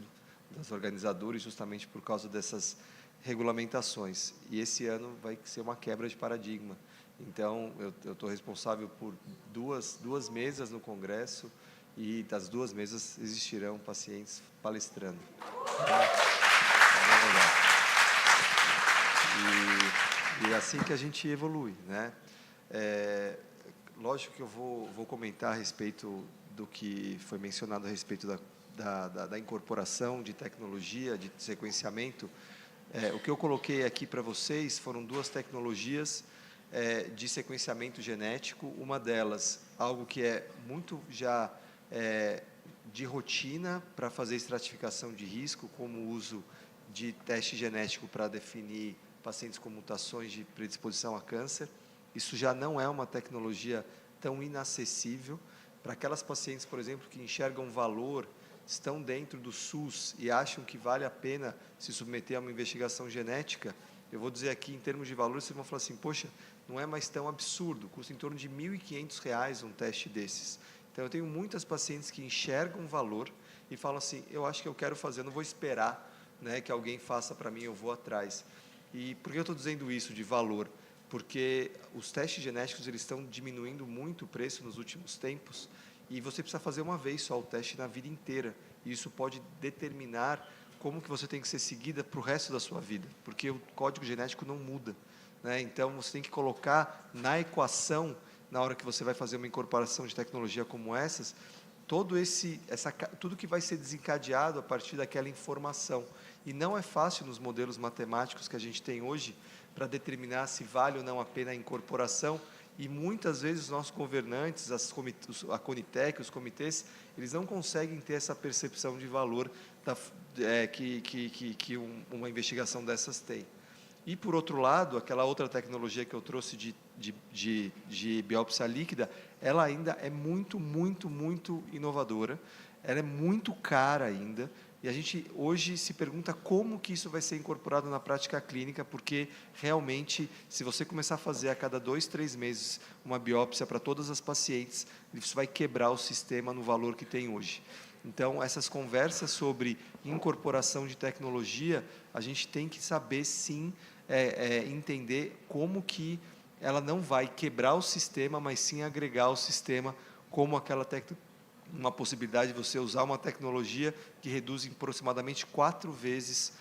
dos organizadores, justamente por causa dessas regulamentações. E esse ano vai ser uma quebra de paradigma. Então, eu estou responsável por duas mesas no Congresso, e das duas mesas existirão pacientes palestrando. E é assim que a gente evolui, né? Lógico que eu vou comentar a respeito do que foi mencionado a respeito da incorporação de tecnologia, de sequenciamento. O que eu coloquei aqui para vocês foram duas tecnologias de sequenciamento genético. Uma delas, algo que é muito já de rotina para fazer estratificação de risco, como o uso de teste genético para definir pacientes com mutações de predisposição a câncer. isso já não é uma tecnologia tão inacessível. Para aquelas pacientes, por exemplo, que enxergam valor, estão dentro do SUS e acham que vale a pena se submeter a uma investigação genética, eu vou dizer aqui, em termos de valor, vocês vão falar assim, poxa, não é mais tão absurdo, custa em torno de R$ 1.500 um teste desses. Então, eu tenho muitas pacientes que enxergam valor e falam assim, eu acho que eu quero fazer, eu não vou esperar, né, que alguém faça para mim, eu vou atrás. E por que eu estou dizendo isso de valor? Porque os testes genéticos eles estão diminuindo muito o preço nos últimos tempos e você precisa fazer uma vez só o teste na vida inteira. E isso pode determinar como que você tem que ser seguida para o resto da sua vida, porque o código genético não muda, né? Então, você tem que colocar na equação, na hora que você vai fazer uma incorporação de tecnologia como essas, tudo que vai ser desencadeado a partir daquela informação. E não é fácil nos modelos matemáticos que a gente tem hoje para determinar se vale ou não a pena a incorporação. E muitas vezes os nossos governantes, a Conitec, os comitês, eles não conseguem ter essa percepção de valor que uma investigação dessas tem. E, por outro lado, aquela outra tecnologia que eu trouxe de biópsia líquida, ela ainda é muito, muito, muito inovadora, ela é muito cara ainda, e a gente hoje se pergunta como que isso vai ser incorporado na prática clínica, porque realmente, se você começar a fazer a cada 2, 3 meses uma biópsia para todas as pacientes, isso vai quebrar o sistema no valor que tem hoje. Então, essas conversas sobre incorporação de tecnologia, a gente tem que saber, sim, entender como que ela não vai quebrar o sistema, mas sim agregar ao sistema, como uma possibilidade de você usar uma tecnologia que reduz em aproximadamente 4 vezes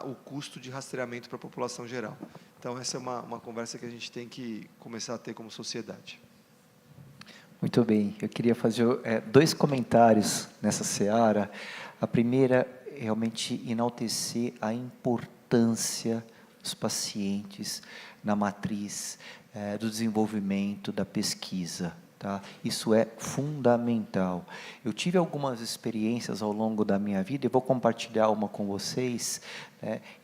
o custo de rastreamento para a população geral. Então, essa é uma conversa que a gente tem que começar a ter como sociedade.
Muito bem, eu queria fazer 2 comentários nessa seara. A primeira, realmente enaltecer a importância dos pacientes na matriz do desenvolvimento da pesquisa. Tá? Isso é fundamental. Eu tive algumas experiências ao longo da minha vida, e vou compartilhar uma com vocês,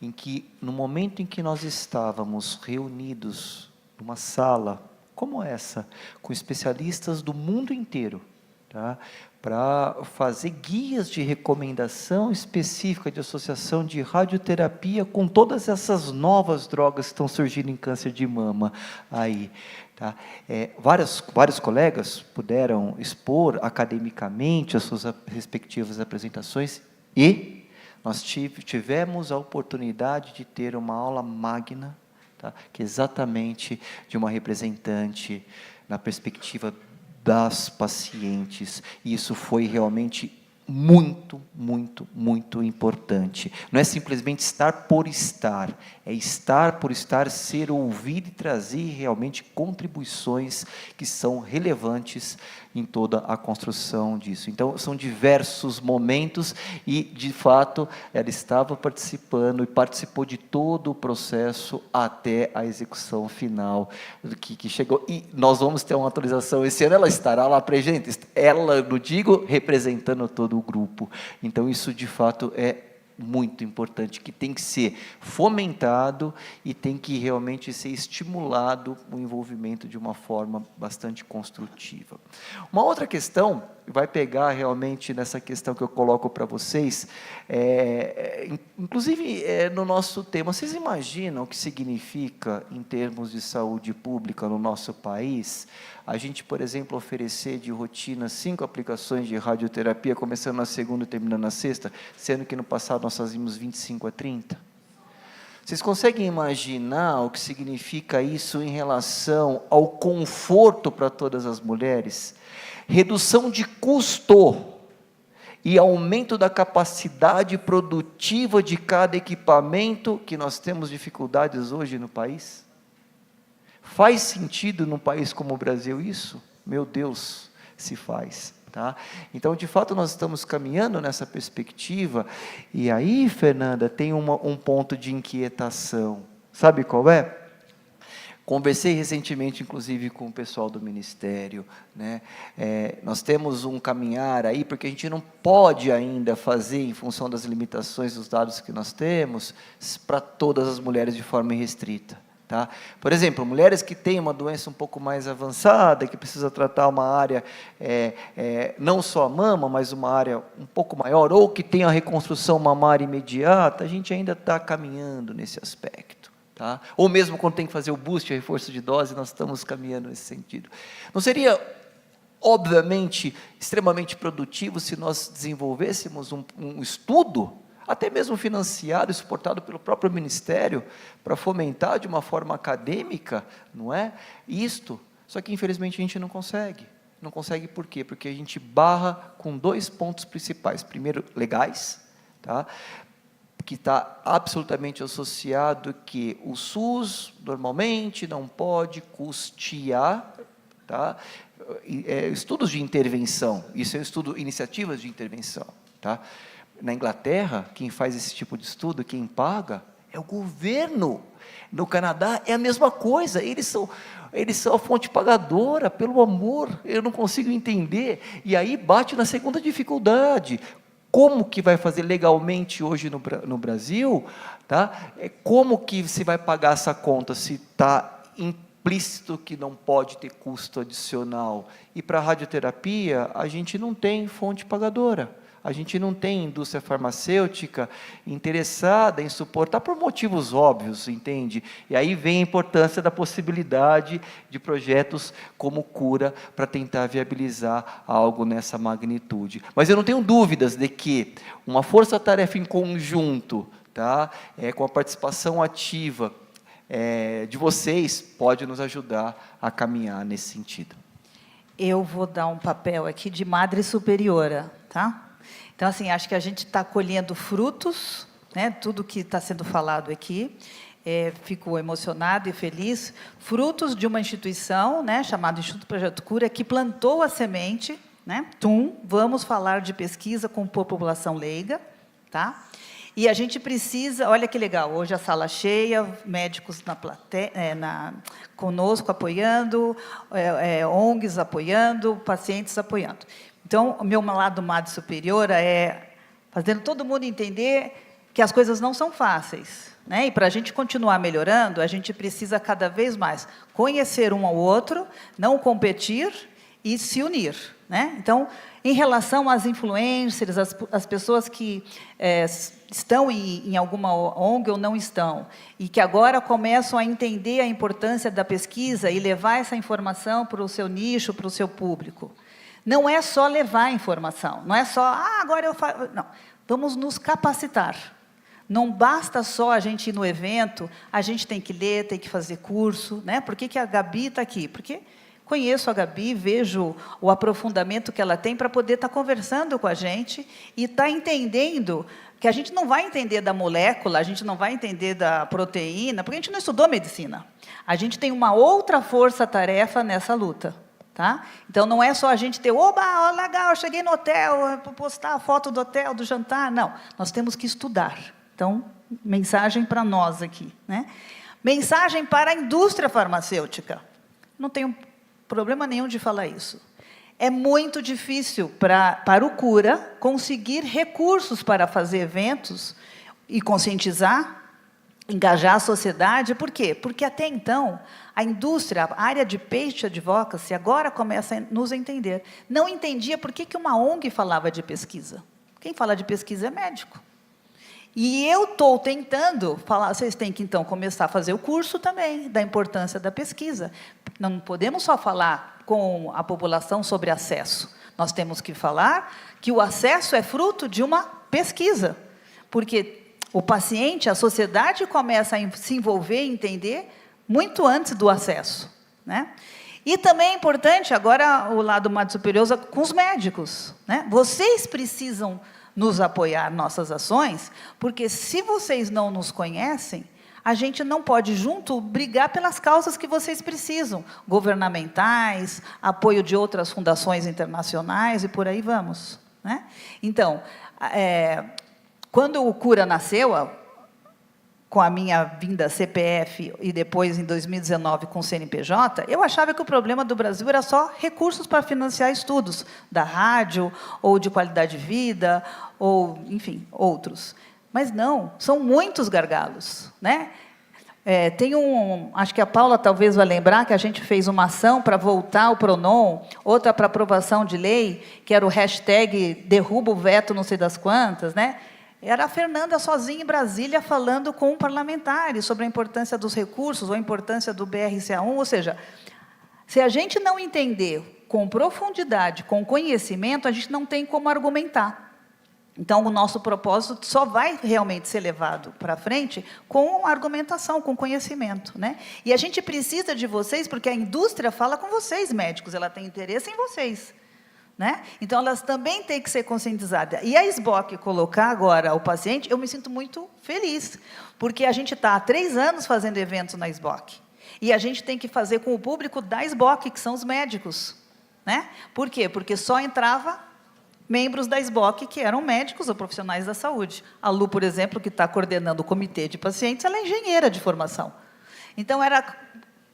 em que, no momento em que nós estávamos reunidos numa sala como essa, com especialistas do mundo inteiro, tá? Para fazer guias de recomendação específica de associação de radioterapia com todas essas novas drogas que estão surgindo em câncer de mama aí, tá? Vários colegas puderam expor academicamente as suas respectivas apresentações e nós tivemos a oportunidade de ter uma aula magna, tá? Que é exatamente de uma representante na perspectiva das pacientes, e isso foi realmente muito, muito, muito importante. Não é simplesmente estar por estar, é estar por estar, ser ouvido e trazer realmente contribuições que são relevantes em toda a construção disso. Então, são diversos momentos e, de fato, ela estava participando e participou de todo o processo até a execução final que chegou. E nós vamos ter uma atualização esse ano, ela estará lá presente, ela, não digo, representando todo o grupo. Então, isso, de fato, é muito importante, que tem que ser fomentado e tem que realmente ser estimulado o envolvimento de uma forma bastante construtiva. Uma outra questão, vai pegar realmente nessa questão que eu coloco para vocês, inclusive no nosso tema, vocês imaginam o que significa, em termos de saúde pública no nosso país, a gente, por exemplo, oferecer de rotina 5 aplicações de radioterapia, começando na segunda e terminando na sexta, sendo que no passado nós fazíamos 25 a 30? Vocês conseguem imaginar o que significa isso em relação ao conforto para todas as mulheres? Redução de custo e aumento da capacidade produtiva de cada equipamento que nós temos dificuldades hoje no país? Faz sentido num país como o Brasil isso? Meu Deus, se faz. Tá? Então, de fato, nós estamos caminhando nessa perspectiva, e aí, Fernanda, tem um ponto de inquietação. Sabe qual é? Conversei recentemente, inclusive, com o pessoal do Ministério, né? Nós temos um caminhar aí, porque a gente não pode ainda fazer, em função das limitações dos dados que nós temos, para todas as mulheres de forma irrestrita. Tá? Por exemplo, mulheres que têm uma doença um pouco mais avançada, que precisa tratar uma área, não só a mama, mas uma área um pouco maior, ou que tem a reconstrução mamária imediata, a gente ainda está caminhando nesse aspecto. Tá? Ou mesmo quando tem que fazer o boost, o reforço de dose, nós estamos caminhando nesse sentido. Não seria, obviamente, extremamente produtivo se nós desenvolvêssemos um estudo, até mesmo financiado e suportado pelo próprio Ministério, para fomentar de uma forma acadêmica, não é? Isto, só que infelizmente a gente não consegue. Não consegue por quê? Porque a gente barra com 2 pontos principais. Primeiro, legais, tá? Que está absolutamente associado que o SUS, normalmente, não pode custear, tá? Estudos de intervenção, isso é um estudo, iniciativas de intervenção, tá? Na Inglaterra, quem faz esse tipo de estudo, quem paga, é o governo. No Canadá é a mesma coisa, eles são a fonte pagadora, pelo amor, eu não consigo entender. E aí bate na segunda dificuldade. Como que vai fazer legalmente hoje no Brasil? Tá? Como que se vai pagar essa conta se está implícito que não pode ter custo adicional? E para a radioterapia, a gente não tem fonte pagadora. A gente não tem indústria farmacêutica interessada em suportar por motivos óbvios, entende? E aí vem a importância da possibilidade de projetos como Cura para tentar viabilizar algo nessa magnitude. Mas eu não tenho dúvidas de que uma força-tarefa em conjunto, tá? Com a participação ativa de vocês, pode nos ajudar a caminhar nesse sentido.
Eu vou dar um papel aqui de madre superiora, tá? Então, assim, acho que a gente está colhendo frutos, né, tudo que está sendo falado aqui, fico emocionada e feliz, frutos de uma instituição, né, chamada Instituto Projeto Cura, que plantou a semente, né, vamos falar de pesquisa com população leiga, tá? E a gente precisa, olha que legal, hoje a sala cheia, médicos na plateia, conosco apoiando, ONGs apoiando, pacientes apoiando. Então, o meu lado madre superior é fazendo todo mundo entender que as coisas não são fáceis, né? E para a gente continuar melhorando, a gente precisa cada vez mais conhecer um ao outro, não competir e se unir, né? Então, em relação às influencers, as pessoas que estão em alguma ONG ou não estão, e que agora começam a entender a importância da pesquisa e levar essa informação para o seu nicho, para o seu público. Não é só levar a informação, não é só, agora eu faço... Não, vamos nos capacitar. Não basta só a gente ir no evento, a gente tem que ler, tem que fazer curso, né? Por que a Gabi está aqui? Porque conheço a Gabi, vejo o aprofundamento que ela tem para poder estar conversando com a gente e estar entendendo que a gente não vai entender da molécula, a gente não vai entender da proteína, porque a gente não estudou medicina. A gente tem uma outra força-tarefa nessa luta. Tá? Então, não é só a gente ter, oba, legal, cheguei no hotel, postar a foto do hotel, do jantar. Não, nós temos que estudar. Então, mensagem para nós aqui, né? Mensagem para a indústria farmacêutica. Não tenho problema nenhum de falar isso. É muito difícil para o Cura conseguir recursos para fazer eventos e conscientizar, engajar a sociedade. Por quê? Porque até então, a indústria, a área de patient advocacy, agora começa a nos entender. Não entendia por que uma ONG falava de pesquisa. Quem fala de pesquisa é médico. E eu estou tentando falar, vocês têm que, então, começar a fazer o curso também, da importância da pesquisa. Não podemos só falar com a população sobre acesso. Nós temos que falar que o acesso é fruto de uma pesquisa. Porque o paciente, a sociedade começa a se envolver e entender muito antes do acesso, né? E também é importante, agora, o lado mais superior, com os médicos, né? Vocês precisam nos apoiar nossas ações, porque se vocês não nos conhecem, a gente não pode, junto, brigar pelas causas que vocês precisam, governamentais, apoio de outras fundações internacionais, e por aí vamos, né? Então, quando o Cura nasceu, com a minha vinda CPF e depois, em 2019, com o CNPJ, eu achava que o problema do Brasil era só recursos para financiar estudos da rádio, ou de qualidade de vida, ou, enfim, outros. Mas não, são muitos gargalos, né? Tem acho que a Paula talvez vai lembrar que a gente fez uma ação para voltar o Pronon, outra para aprovação de lei, que era o hashtag derruba o veto não sei das quantas, né? Era a Fernanda sozinha em Brasília falando com parlamentares sobre a importância dos recursos, ou a importância do BRCA1, ou seja, se a gente não entender com profundidade, com conhecimento, a gente não tem como argumentar. Então, o nosso propósito só vai realmente ser levado para frente com argumentação, com conhecimento, né? E a gente precisa de vocês, porque a indústria fala com vocês, médicos, ela tem interesse em vocês, né? Então, elas também têm que ser conscientizadas. E a SBOC colocar agora o paciente, eu me sinto muito feliz, porque a gente está há 3 anos fazendo eventos na SBOC. E a gente tem que fazer com o público da SBOC, que são os médicos, né? Por quê? Porque só entrava membros da SBOC que eram médicos ou profissionais da saúde. A Lu, por exemplo, que está coordenando o comitê de pacientes, ela é engenheira de formação. Então,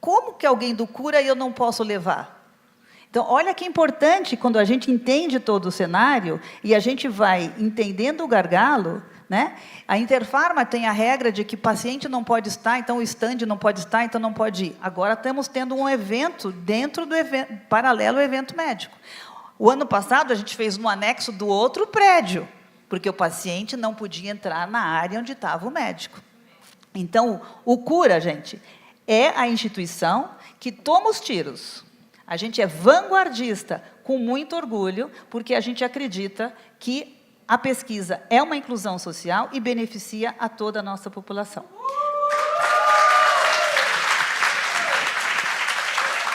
como que alguém do cura eu não posso levar? Então, olha que importante, quando a gente entende todo o cenário e a gente vai entendendo o gargalo, né? A Interfarma tem a regra de que paciente não pode estar, então o stand não pode estar, então não pode ir. Agora estamos tendo um evento dentro do evento, paralelo ao evento médico. O ano passado, a gente fez no anexo do outro prédio, porque o paciente não podia entrar na área onde estava o médico. Então, o cura, gente, é a instituição que toma os tiros. A gente é vanguardista, com muito orgulho, porque a gente acredita que a pesquisa é uma inclusão social e beneficia a toda a nossa população.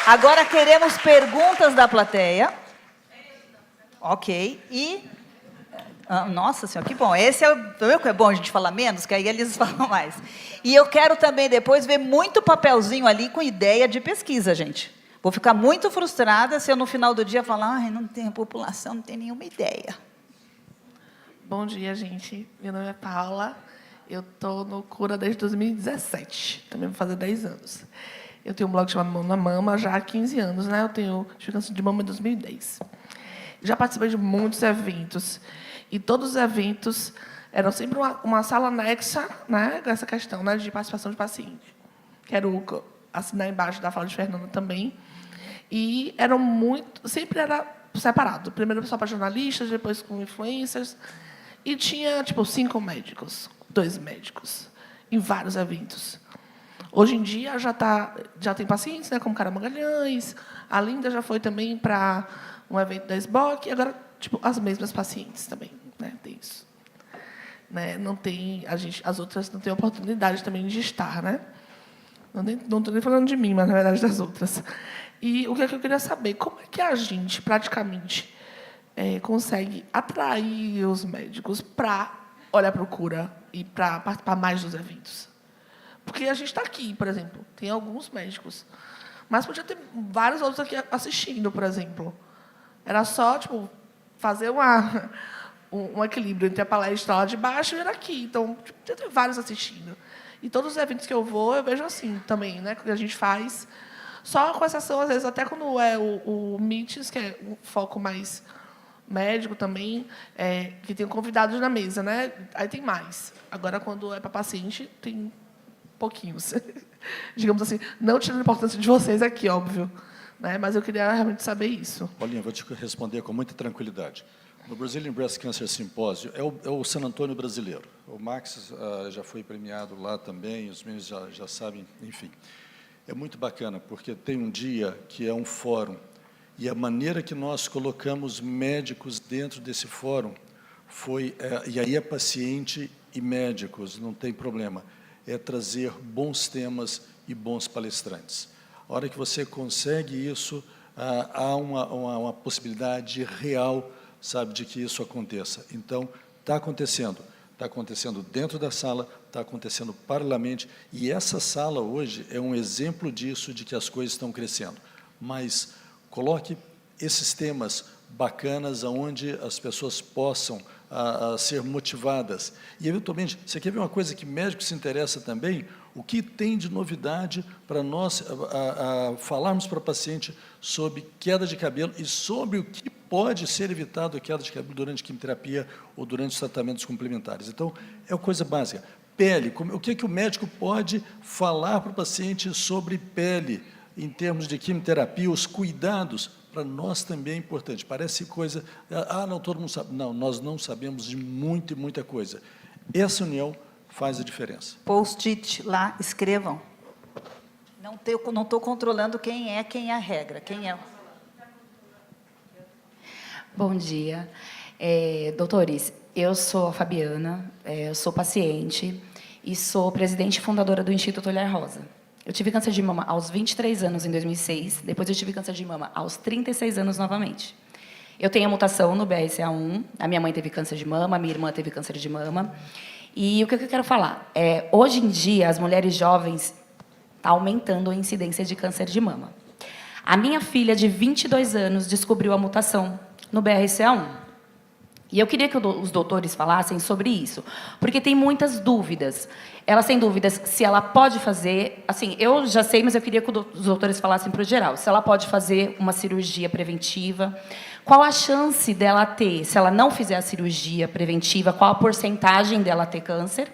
Agora, queremos perguntas da plateia. Ok, nossa senhora, que bom. Esse é bom a gente falar menos, que aí eles falam mais. E eu quero também depois ver muito papelzinho ali com ideia de pesquisa, gente. Vou ficar muito frustrada se eu no final do dia falar, não tem população, não tem nenhuma ideia.
Bom dia, gente. Meu nome é Paula. Eu estou no Cura desde 2017. Também vou fazer 10 anos. Eu tenho um blog chamado Mão na Mama já há 15 anos, né? Eu tenho câncer de mama em 2010. Já participei de muitos eventos, e todos os eventos eram sempre uma sala anexa, né, dessa questão, né, de participação de paciente. Quero assinar embaixo da fala de Fernanda também. E sempre era separado. Primeiro só para jornalistas, depois com influencers. E tinha, 5 médicos, 2 médicos, em vários eventos. Hoje em dia já tem pacientes, né, como Cara Magalhães, a Linda já foi também para um evento da SBOC, e agora, as mesmas pacientes também, né, tem isso. Né, não tem, as outras não têm oportunidade também de estar, né? Não estou nem falando de mim, mas, na verdade, das outras. E o que eu queria saber, como é que a gente, praticamente, consegue atrair os médicos para olhar para o cura e para participar mais dos eventos? Porque a gente está aqui, por exemplo, tem alguns médicos, mas podia ter vários outros aqui assistindo, por exemplo. Era só, fazer um equilíbrio entre a palestra lá de baixo e era aqui. Então, podia ter vários assistindo. E todos os eventos que eu vou, eu vejo assim também, né, que a gente faz. Só com exceção, às vezes, até quando é o Meetings, que é um foco mais médico também, que tem convidados na mesa, né? Aí tem mais. Agora, quando é para paciente, tem pouquinhos. Digamos assim, não tirando a importância de vocês aqui, óbvio. Né? Mas eu queria realmente saber isso.
Paulinha, vou te responder com muita tranquilidade. No Brazilian Breast Cancer Symposium, é o San Antônio brasileiro. O Max já foi premiado lá também, os meninos já sabem, enfim. É muito bacana, porque tem um dia que é um fórum, e a maneira que nós colocamos médicos dentro desse fórum foi, e aí é paciente e médicos, não tem problema, é trazer bons temas e bons palestrantes. A hora que você consegue isso, há uma possibilidade real, sabe, de que isso aconteça. Então, está acontecendo dentro da sala, está acontecendo paralelamente, e essa sala hoje é um exemplo disso, de que as coisas estão crescendo. Mas coloque esses temas bacanas, onde as pessoas possam ser motivadas. E, eventualmente, você quer ver uma coisa que médico se interessa também? O que tem de novidade para nós falarmos para o paciente sobre queda de cabelo e sobre o que pode ser evitado a queda de cabelo durante a quimioterapia ou durante os tratamentos complementares. Então, é uma coisa básica. Pele, o que o médico pode falar para o paciente sobre pele, em termos de quimioterapia, os cuidados, para nós também é importante. Parece coisa, não, todo mundo sabe. Não, nós não sabemos de muita coisa. Essa união faz a diferença.
Post-it lá, escrevam. Não estou controlando quem é a regra, quem é.
Bom dia. Doutores, eu sou a Fabiana, eu sou paciente e sou presidente e fundadora do Instituto Olhar Rosa. Eu tive câncer de mama aos 23 anos, em 2006. Depois eu tive câncer de mama aos 36 anos novamente. Eu tenho a mutação no BRCA1. A minha mãe teve câncer de mama, a minha irmã teve câncer de mama. E o que eu quero falar? Hoje em dia, as mulheres jovens estão aumentando a incidência de câncer de mama. A minha filha, de 22 anos, descobriu a mutação no BRCA1. E eu queria que os doutores falassem sobre isso, porque tem muitas dúvidas. Elas têm dúvidas se ela pode fazer... Assim, eu já sei, mas eu queria que os doutores falassem para o geral. Se ela pode fazer uma cirurgia preventiva, qual a chance dela ter, se ela não fizer a cirurgia preventiva, qual a porcentagem dela ter câncer,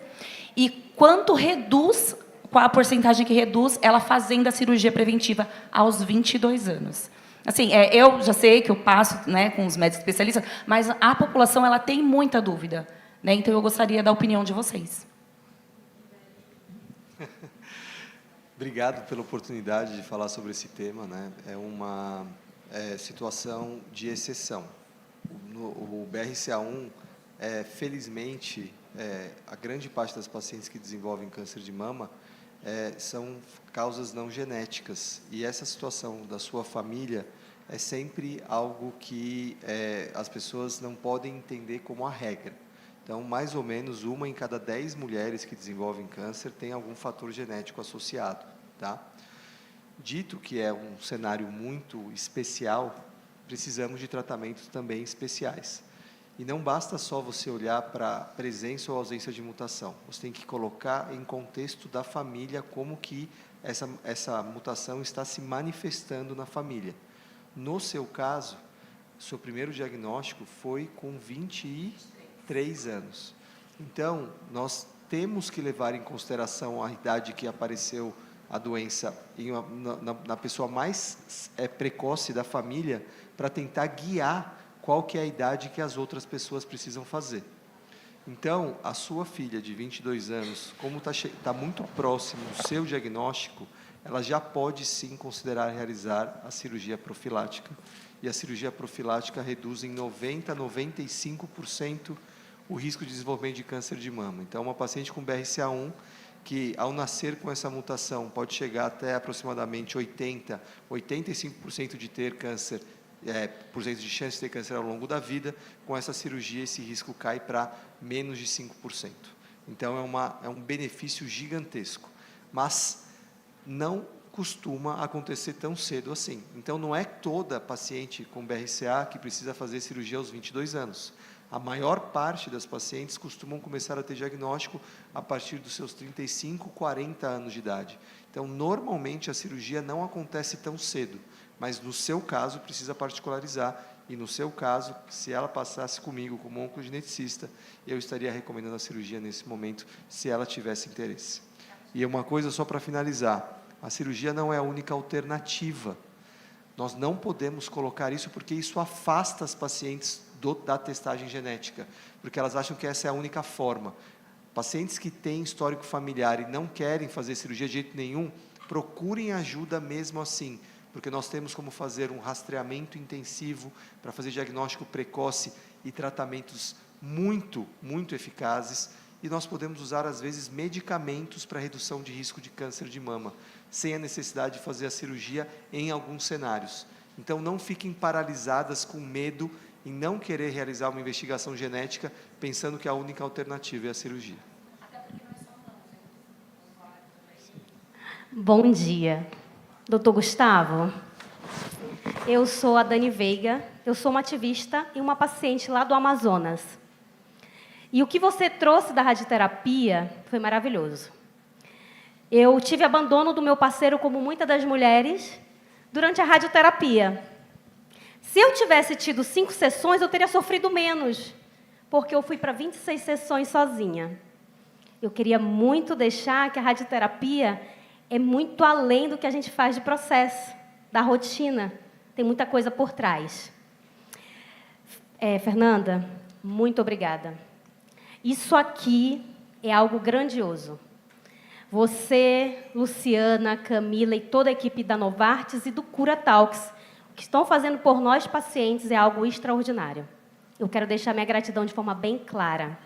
e quanto reduz, qual a porcentagem que reduz ela fazendo a cirurgia preventiva aos 22 anos. Assim, eu já sei que eu passo, né, com os médicos especialistas, mas a população ela tem muita dúvida, né? Então eu gostaria da opinião de vocês.
Obrigado pela oportunidade de falar sobre esse tema, né? É uma situação de exceção. O BRCA1, felizmente, a grande parte das pacientes que desenvolvem câncer de mama são causas não genéticas. E essa situação da sua família é sempre algo que as pessoas não podem entender como a regra. Então, mais ou menos, 1 em cada 10 mulheres que desenvolvem câncer tem algum fator genético associado. Tá? Dito que é um cenário muito especial, precisamos de tratamentos também especiais. E não basta só você olhar para a presença ou ausência de mutação. Você tem que colocar em contexto da família como que essa mutação está se manifestando na família. No seu caso, seu primeiro diagnóstico foi com 23 anos. Então, nós temos que levar em consideração a idade que apareceu a doença na pessoa mais precoce da família, para tentar guiar qual que é a idade que as outras pessoas precisam fazer. Então, a sua filha de 22 anos, como está muito próximo do seu diagnóstico, ela já pode sim considerar realizar a cirurgia profilática. E a cirurgia profilática reduz em 90% a 95% o risco de desenvolvimento de câncer de mama. Então, uma paciente com BRCA1, que ao nascer com essa mutação, pode chegar até aproximadamente 85% de ter câncer, por cento de chance de ter câncer ao longo da vida. Com essa cirurgia, esse risco cai para menos de 5%. Então, é um benefício gigantesco. Mas não costuma acontecer tão cedo assim. Então, não é toda paciente com BRCA que precisa fazer cirurgia aos 22 anos. A maior parte das pacientes costumam começar a ter diagnóstico a partir dos seus 35, 40 anos de idade. Então, normalmente, a cirurgia não acontece tão cedo, mas no seu caso precisa particularizar, e no seu caso, se ela passasse comigo como oncogeneticista, eu estaria recomendando a cirurgia nesse momento, se ela tivesse interesse. E uma coisa só para finalizar, a cirurgia não é a única alternativa. Nós não podemos colocar isso porque isso afasta as pacientes da testagem genética, porque elas acham que essa é a única forma. Pacientes que têm histórico familiar e não querem fazer cirurgia de jeito nenhum, procurem ajuda mesmo assim, porque nós temos como fazer um rastreamento intensivo para fazer diagnóstico precoce e tratamentos muito, muito eficazes, e nós podemos usar, às vezes, medicamentos para redução de risco de câncer de mama, sem a necessidade de fazer a cirurgia em alguns cenários. Então, não fiquem paralisadas com medo em não querer realizar uma investigação genética, pensando que a única alternativa é a cirurgia.
Bom dia. Doutor Gustavo, eu sou a Dani Veiga, eu sou uma ativista e uma paciente lá do Amazonas. E o que você trouxe da radioterapia foi maravilhoso. Eu tive abandono do meu parceiro, como muitas das mulheres, durante a radioterapia. Se eu tivesse tido 5 sessões, eu teria sofrido menos, porque eu fui para 26 sessões sozinha. eu queria muito deixar que a radioterapia é muito além do que a gente faz de processo, da rotina. Tem muita coisa por trás. Fernanda, muito obrigada. Isso aqui é algo grandioso. Você, Luciana, Camila e toda a equipe da Novartis e do Cura Talks, o que estão fazendo por nós pacientes é algo extraordinário. Eu quero deixar minha gratidão de forma bem clara.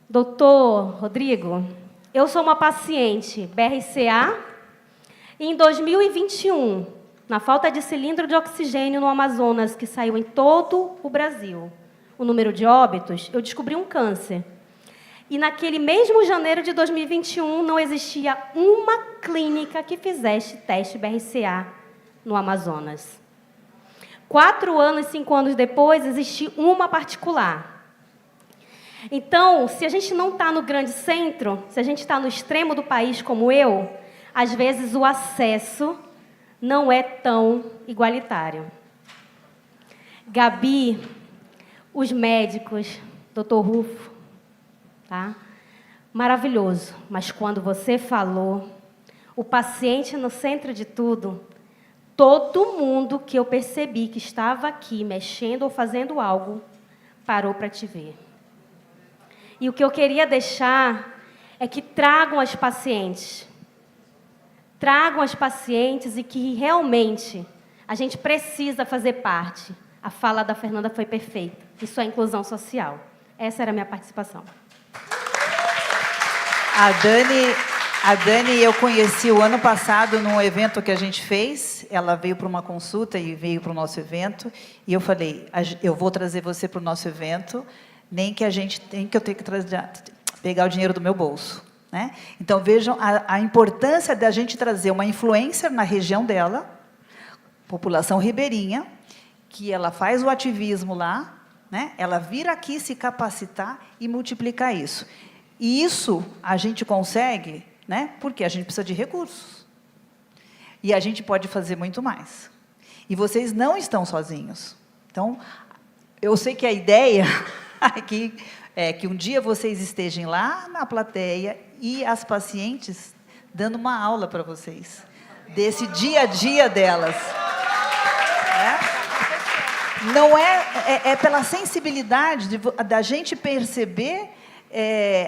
Doutor Rodrigo, eu sou uma paciente BRCA e em 2021, na falta de cilindro de oxigênio no Amazonas, que saiu em todo o Brasil, o número de óbitos, eu descobri um câncer. E naquele mesmo janeiro de 2021, não existia uma clínica que fizesse teste BRCA no Amazonas. 4 anos, 5 anos depois, existe uma particular. Então, se a gente não está no grande centro, se a gente está no extremo do país como eu, às vezes o acesso não é tão igualitário. Gabi, os médicos, doutor Rufo, tá? Maravilhoso, mas quando você falou, o paciente no centro de tudo, todo mundo que eu percebi que estava aqui mexendo ou fazendo algo, parou para te ver. E o que eu queria deixar é que tragam as pacientes e que realmente a gente precisa fazer parte. A fala da Fernanda foi perfeita. Isso é inclusão social. Essa era a minha participação.
A Dani eu conheci o ano passado num evento que a gente fez. Ela veio para uma consulta e veio para o nosso evento. E eu falei, eu vou trazer você para o nosso evento, nem que eu tenha que pegar o dinheiro do meu bolso. Né? Então, vejam a importância da gente trazer uma influencer na região dela, população ribeirinha, que ela faz o ativismo lá, né? Ela vir aqui se capacitar e multiplicar isso. E isso a gente consegue, né? Porque a gente precisa de recursos. E a gente pode fazer muito mais. E vocês não estão sozinhos. Então, eu sei que a ideia aqui é que um dia vocês estejam lá na plateia e as pacientes dando uma aula para vocês, desse dia a dia delas. Não é pela sensibilidade da gente perceber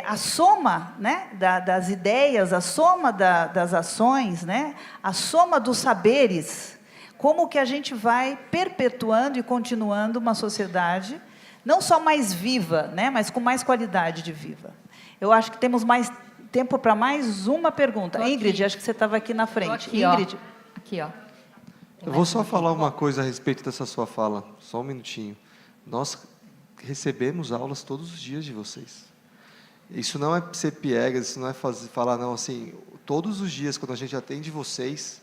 a soma, né, das ideias, a soma das ações, né, a soma dos saberes, como que a gente vai perpetuando e continuando uma sociedade não só mais viva, né, mas com mais qualidade de viva. Eu acho que temos mais tempo para mais uma pergunta. Ingrid, acho que você estava aqui na frente.
Aqui,
Ingrid.
ó. Aqui, ó.
Eu vou só falar uma coisa a respeito dessa sua fala, só um minutinho. Nós recebemos aulas todos os dias de vocês. Isso não é ser piegas, isso não é falar, não, assim, todos os dias, quando a gente atende vocês,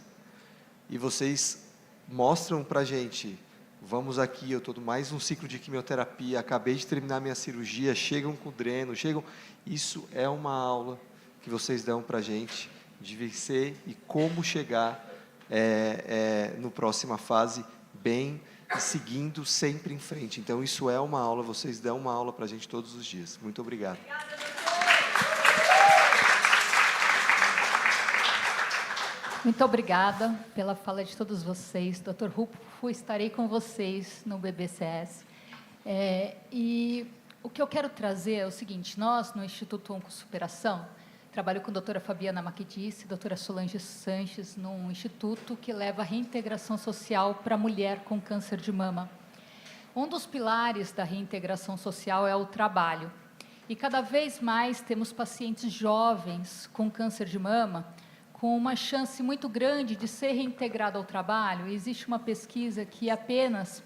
e vocês mostram para a gente, vamos aqui, eu estou mais um ciclo de quimioterapia, acabei de terminar minha cirurgia, chegam com dreno, isso é uma aula que vocês dão para a gente, de vencer e como chegar no próxima fase, bem, e seguindo sempre em frente. Então, isso é uma aula, vocês dão uma aula para a gente todos os dias. Muito obrigado.
Muito obrigada pela fala de todos vocês. Dr. Rufo, estarei com vocês no BBCS. E o que eu quero trazer é o seguinte, nós, no Instituto Oncosuperação, trabalho com a doutora Fabiana Maquidice, doutora Solange Sanches, num instituto que leva a reintegração social para a mulher com câncer de mama. Um dos pilares da reintegração social é o trabalho. E cada vez mais temos pacientes jovens com câncer de mama com uma chance muito grande de ser reintegrado ao trabalho. E existe uma pesquisa que apenas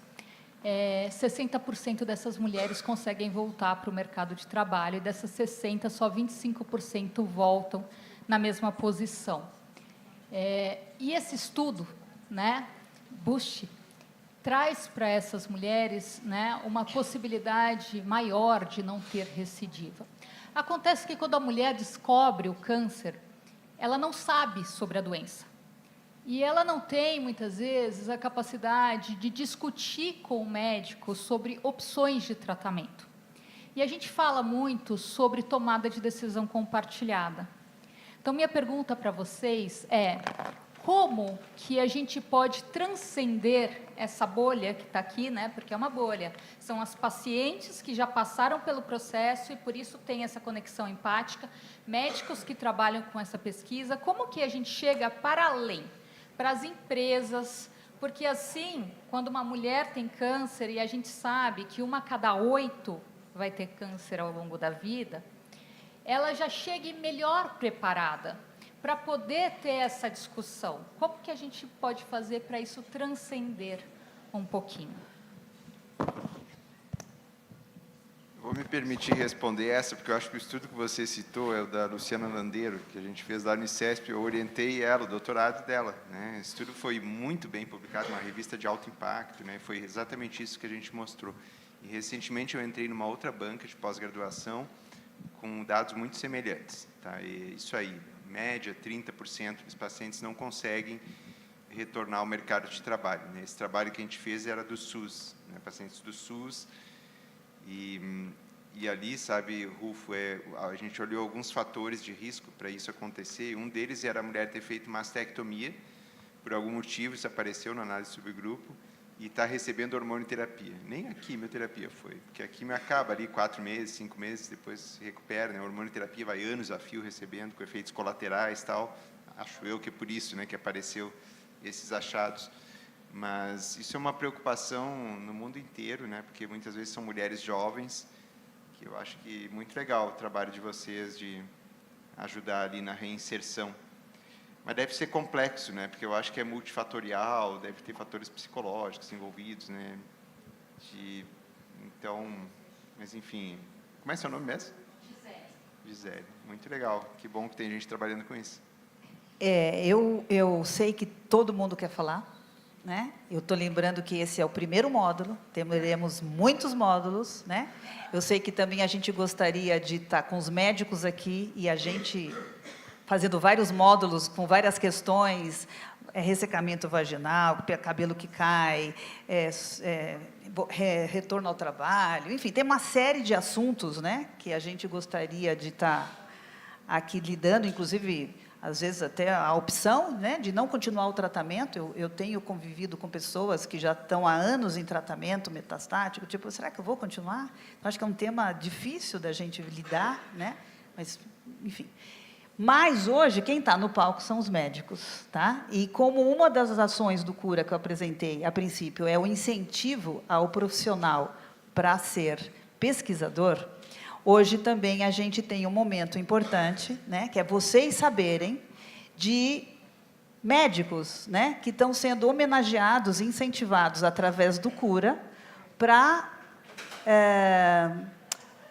60% dessas mulheres conseguem voltar para o mercado de trabalho, e dessas 60%, só 25% voltam na mesma posição. E esse estudo, né, Bush, traz para essas mulheres, né, uma possibilidade maior de não ter recidiva. Acontece que quando a mulher descobre o câncer, ela não sabe sobre a doença. E ela não tem, muitas vezes, a capacidade de discutir com o médico sobre opções de tratamento. E a gente fala muito sobre tomada de decisão compartilhada. Então, minha pergunta para vocês é: como que a gente pode transcender essa bolha que está aqui, né? Porque é uma bolha. São as pacientes que já passaram pelo processo e, por isso, tem essa conexão empática, médicos que trabalham com essa pesquisa. Como que a gente chega para além? Para as empresas, porque, assim, quando uma mulher tem câncer, e a gente sabe que 1 a cada 8 vai ter câncer ao longo da vida, ela já chegue melhor preparada para poder ter essa discussão. Como que a gente pode fazer para isso transcender um pouquinho?
Vou me permitir responder essa, porque eu acho que o estudo que você citou é o da Luciana Landeiro, que a gente fez lá no Unicesp. Eu orientei ela, o doutorado dela, né? Esse estudo foi muito bem publicado, uma revista de alto impacto, né? Foi exatamente isso que a gente mostrou. E, recentemente, eu entrei numa outra banca de pós-graduação com dados muito semelhantes. Tá? E isso aí, média, 30% dos pacientes não conseguem retornar ao mercado de trabalho, né? Esse trabalho que a gente fez era do SUS, né? Pacientes do SUS. E ali, sabe, Rufo, a gente olhou alguns fatores de risco para isso acontecer, e um deles era a mulher ter feito mastectomia, por algum motivo isso apareceu na análise de subgrupo, e está recebendo hormonioterapia. Nem a quimioterapia foi, porque a quimio acaba ali 4 meses, 5 meses, depois se recupera, né? A hormonioterapia vai anos a fio recebendo, com efeitos colaterais e tal. Acho eu que é por isso, né, que apareceu esses achados. Mas isso é uma preocupação no mundo inteiro, né? Porque muitas vezes são mulheres jovens, que eu acho que muito legal o trabalho de vocês de ajudar ali na reinserção. Mas deve ser complexo, né? Porque eu acho que é multifatorial, deve ter fatores psicológicos envolvidos, né? Então, mas enfim, como é seu nome mesmo? Gisele. Gisele, muito legal. Que bom que tem gente trabalhando com isso.
Eu sei que todo mundo quer falar, né? Eu estou lembrando que esse é o primeiro módulo, teremos muitos módulos, né? Eu sei que também a gente gostaria de estar com os médicos aqui e a gente fazendo vários módulos com várias questões, ressecamento vaginal, cabelo que cai, retorno ao trabalho, enfim, tem uma série de assuntos, né, que a gente gostaria de estar aqui lidando, inclusive, às vezes até a opção, né, de não continuar o tratamento. Eu tenho convivido com pessoas que já estão há anos em tratamento metastático, tipo, será que eu vou continuar? Eu acho que é um tema difícil da gente lidar, né, mas, enfim. Mas, hoje, quem está no palco são os médicos, tá? E como uma das ações do Cura que eu apresentei, a princípio, é o incentivo ao profissional para ser pesquisador, hoje também a gente tem um momento importante, né, que é vocês saberem de médicos, né, que estão sendo homenageados, incentivados através do Cura para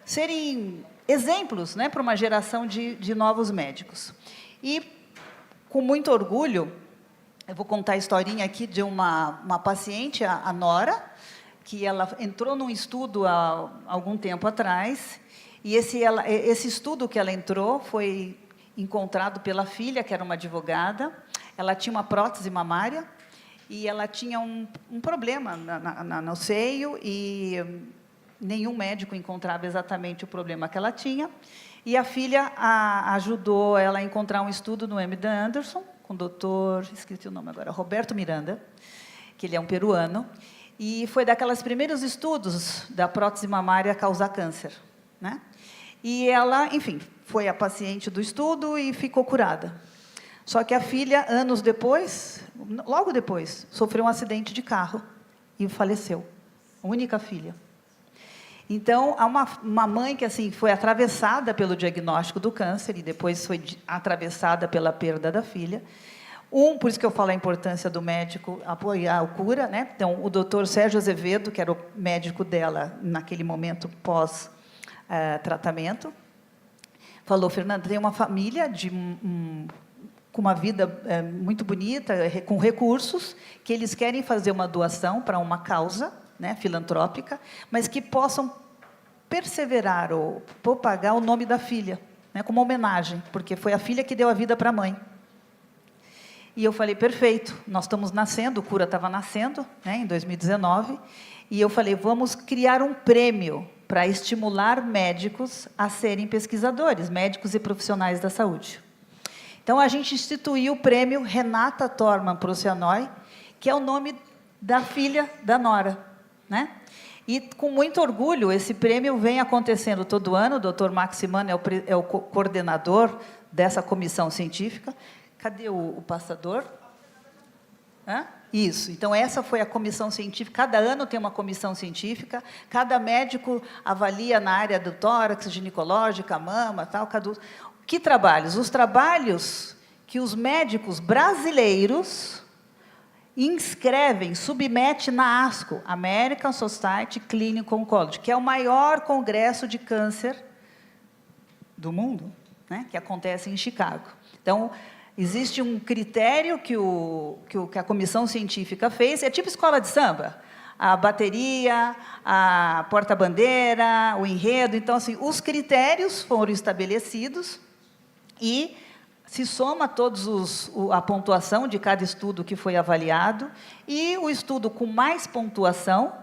serem exemplos, né, para uma geração de novos médicos. E, com muito orgulho, eu vou contar a historinha aqui de uma paciente, a Nora, que ela entrou num estudo há algum tempo atrás, e esse estudo que ela entrou foi encontrado pela filha, que era uma advogada. Ela tinha uma prótese mamária, e ela tinha um problema no seio, e nenhum médico encontrava exatamente o problema que ela tinha, e a filha ajudou ela a encontrar um estudo no MD Anderson, com o doutor, esqueci o nome agora, Roberto Miranda, que ele é um peruano, e foi daqueles primeiros estudos da prótese mamária causar câncer, né? E ela, enfim, foi a paciente do estudo e ficou curada. Só que a filha, anos depois, logo depois, sofreu um acidente de carro e faleceu, a única filha. Então, há uma mãe que assim, foi atravessada pelo diagnóstico do câncer e depois foi atravessada pela perda da filha. Por isso que eu falo a importância do médico apoiar o Cura, né? Então, o doutor Sérgio Azevedo, que era o médico dela naquele momento pós-tratamento, falou: Fernanda, tem uma família com uma vida muito bonita, com recursos, que eles querem fazer uma doação para uma causa, né, filantrópica, mas que possam perseverar ou propagar o nome da filha, né, como homenagem, porque foi a filha que deu a vida para a mãe. E eu falei, perfeito, nós estamos nascendo, o Cura estava nascendo, né, em 2019, e eu falei, vamos criar um prêmio para estimular médicos a serem pesquisadores, médicos e profissionais da saúde. Então, a gente instituiu o prêmio Renata Thormann Procyanoi, que é o nome da filha da Nora, né? E, com muito orgulho, esse prêmio vem acontecendo todo ano. O Dr. Maximano é o coordenador dessa comissão científica. Cadê o passador? Hã? Isso. Então, essa foi a comissão científica. Cada ano tem uma comissão científica. Cada médico avalia na área do tórax, ginecológica, mama, tal. Que trabalhos? Os trabalhos que os médicos brasileiros inscrevem, submetem na ASCO, American Society Clinical Oncology, que é o maior congresso de câncer do mundo, né, que acontece em Chicago. Então, existe um critério que a comissão científica fez, é tipo escola de samba, a bateria, a porta-bandeira, o enredo. Então, assim, os critérios foram estabelecidos e se soma a pontuação de cada estudo que foi avaliado, e o estudo com mais pontuação,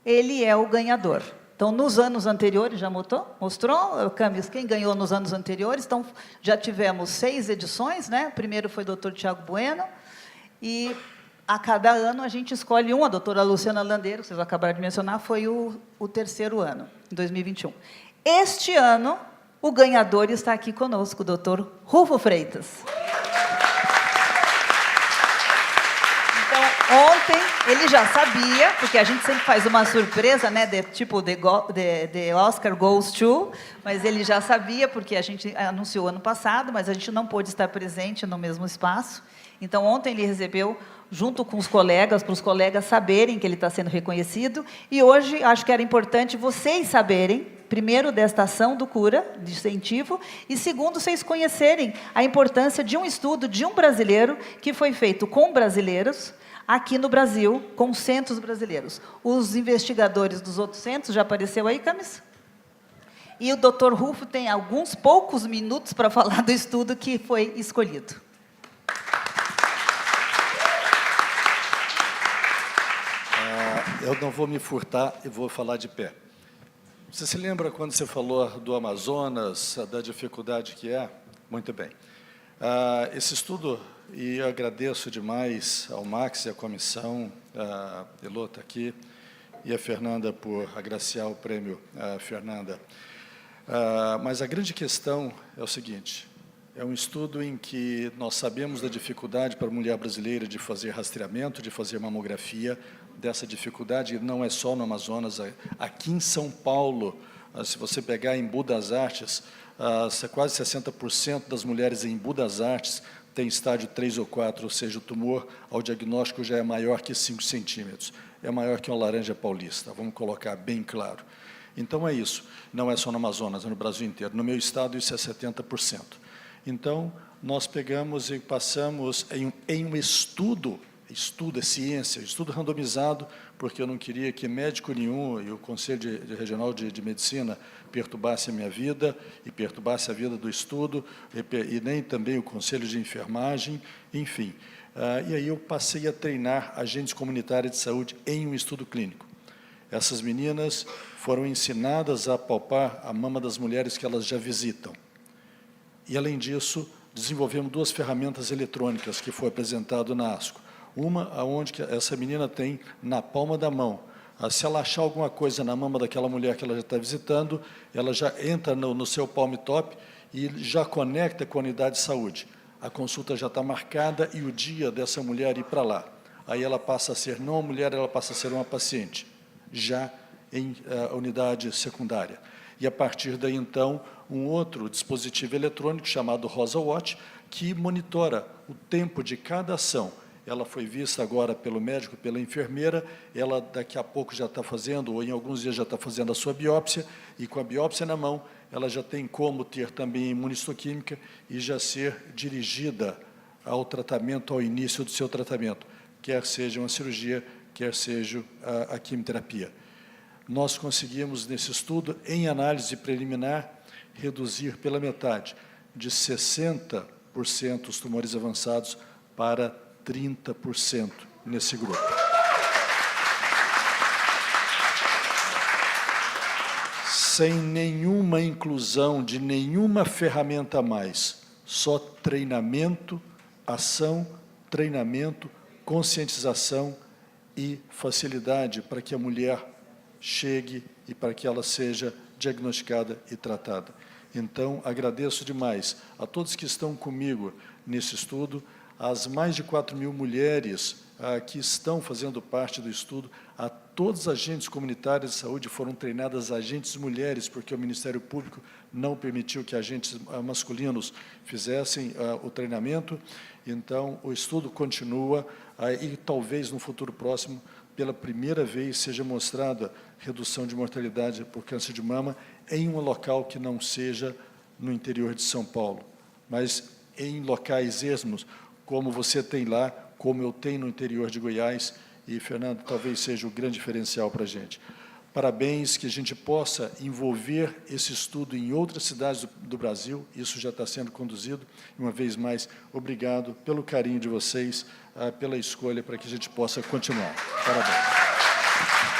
ele é o ganhador. Então, nos anos anteriores, já mostrou, Camis, quem ganhou nos anos anteriores? Então, já tivemos 6 edições, né? O primeiro foi o Dr. Tiago Bueno, e a cada ano a gente escolhe um. A doutora Luciana Landeiro, que vocês acabaram de mencionar, foi o terceiro ano, em 2021. Este ano, o ganhador está aqui conosco, o Dr. Rufo Freitas. Então, ontem, ele já sabia, porque a gente sempre faz uma surpresa, né, tipo The Oscar Goes To, mas ele já sabia, porque a gente anunciou ano passado, mas a gente não pôde estar presente no mesmo espaço. Então, ontem ele recebeu, junto com os colegas, para os colegas saberem que ele está sendo reconhecido, e hoje acho que era importante vocês saberem, primeiro, desta ação do Cura, de incentivo, e segundo, vocês conhecerem a importância de um estudo de um brasileiro que foi feito com brasileiros, aqui no Brasil, com centros brasileiros. Os investigadores dos outros centros, já apareceu aí, Camis? E o Dr. Rufo tem alguns poucos minutos para falar do estudo que foi escolhido.
Eu não vou me furtar e vou falar de pé. Você se lembra quando você falou do Amazonas, da dificuldade que é? Muito bem. Esse estudo, e eu agradeço demais ao Max e à comissão, a Elô está aqui, e a Fernanda por agraciar o prêmio, Fernanda. Mas a grande questão é o seguinte, é um estudo em que nós sabemos da dificuldade para a mulher brasileira de fazer rastreamento, de fazer mamografia, dessa dificuldade não é só no Amazonas, aqui em São Paulo, se você pegar em Embu das Artes, quase 60% das mulheres em Embu das Artes têm estágio 3 ou 4, ou seja, o tumor ao diagnóstico já é maior que 5 centímetros, é maior que uma laranja paulista, vamos colocar bem claro. Então é isso, não é só no Amazonas, é no Brasil inteiro. No meu estado isso é 70%. Então, nós pegamos e passamos em um estudo é ciência, estudo randomizado, porque eu não queria que médico nenhum e o Conselho Regional de Medicina perturbasse a minha vida e perturbasse a vida do estudo, e nem também o Conselho de Enfermagem, enfim. E aí eu passei a treinar agentes comunitários de saúde em um estudo clínico. Essas meninas foram ensinadas a palpar a mama das mulheres que elas já visitam. E, além disso, desenvolvemos 2 ferramentas eletrônicas que foi apresentado na ASCO. Uma, onde essa menina tem na palma da mão. Se ela achar alguma coisa na mama daquela mulher que ela já está visitando, ela já entra no seu Palm Top e já conecta com a unidade de saúde. A consulta já está marcada e o dia dessa mulher ir para lá. Aí ela passa a ser, não uma mulher, ela passa a ser uma paciente, já em unidade secundária. E, a partir daí, então, um outro dispositivo eletrônico chamado Rosa Watch, que monitora o tempo de cada ação. Ela foi vista agora pelo médico, pela enfermeira, ela daqui a pouco já está fazendo, ou em alguns dias já está fazendo a sua biópsia, e com a biópsia na mão, ela já tem como ter também imunistoquímica e já ser dirigida ao tratamento, ao início do seu tratamento, quer seja uma cirurgia, quer seja a quimioterapia. Nós conseguimos, nesse estudo, em análise preliminar, reduzir pela metade, de 60% os tumores avançados para 30% nesse grupo. sem nenhuma inclusão de nenhuma ferramenta a mais, só treinamento, ação, treinamento, conscientização e facilidade para que a mulher chegue e para que ela seja diagnosticada e tratada. Então, agradeço demais a todos que estão comigo nesse estudo, às mais de 4.000 mulheres que estão fazendo parte do estudo, a todos os agentes comunitários de saúde foram treinadas agentes mulheres, porque o Ministério Público não permitiu que agentes masculinos fizessem o treinamento. Então, o estudo continua e talvez no futuro próximo, pela primeira vez, seja mostrada redução de mortalidade por câncer de mama em um local que não seja no interior de São Paulo, mas em locais ermos, como você tem lá, como eu tenho no interior de Goiás, e, Fernando, talvez seja o grande diferencial para a gente. Parabéns, que a gente possa envolver esse estudo em outras cidades do Brasil, isso já está sendo conduzido. Uma vez mais, obrigado pelo carinho de vocês, pela escolha, para que a gente possa continuar. Parabéns.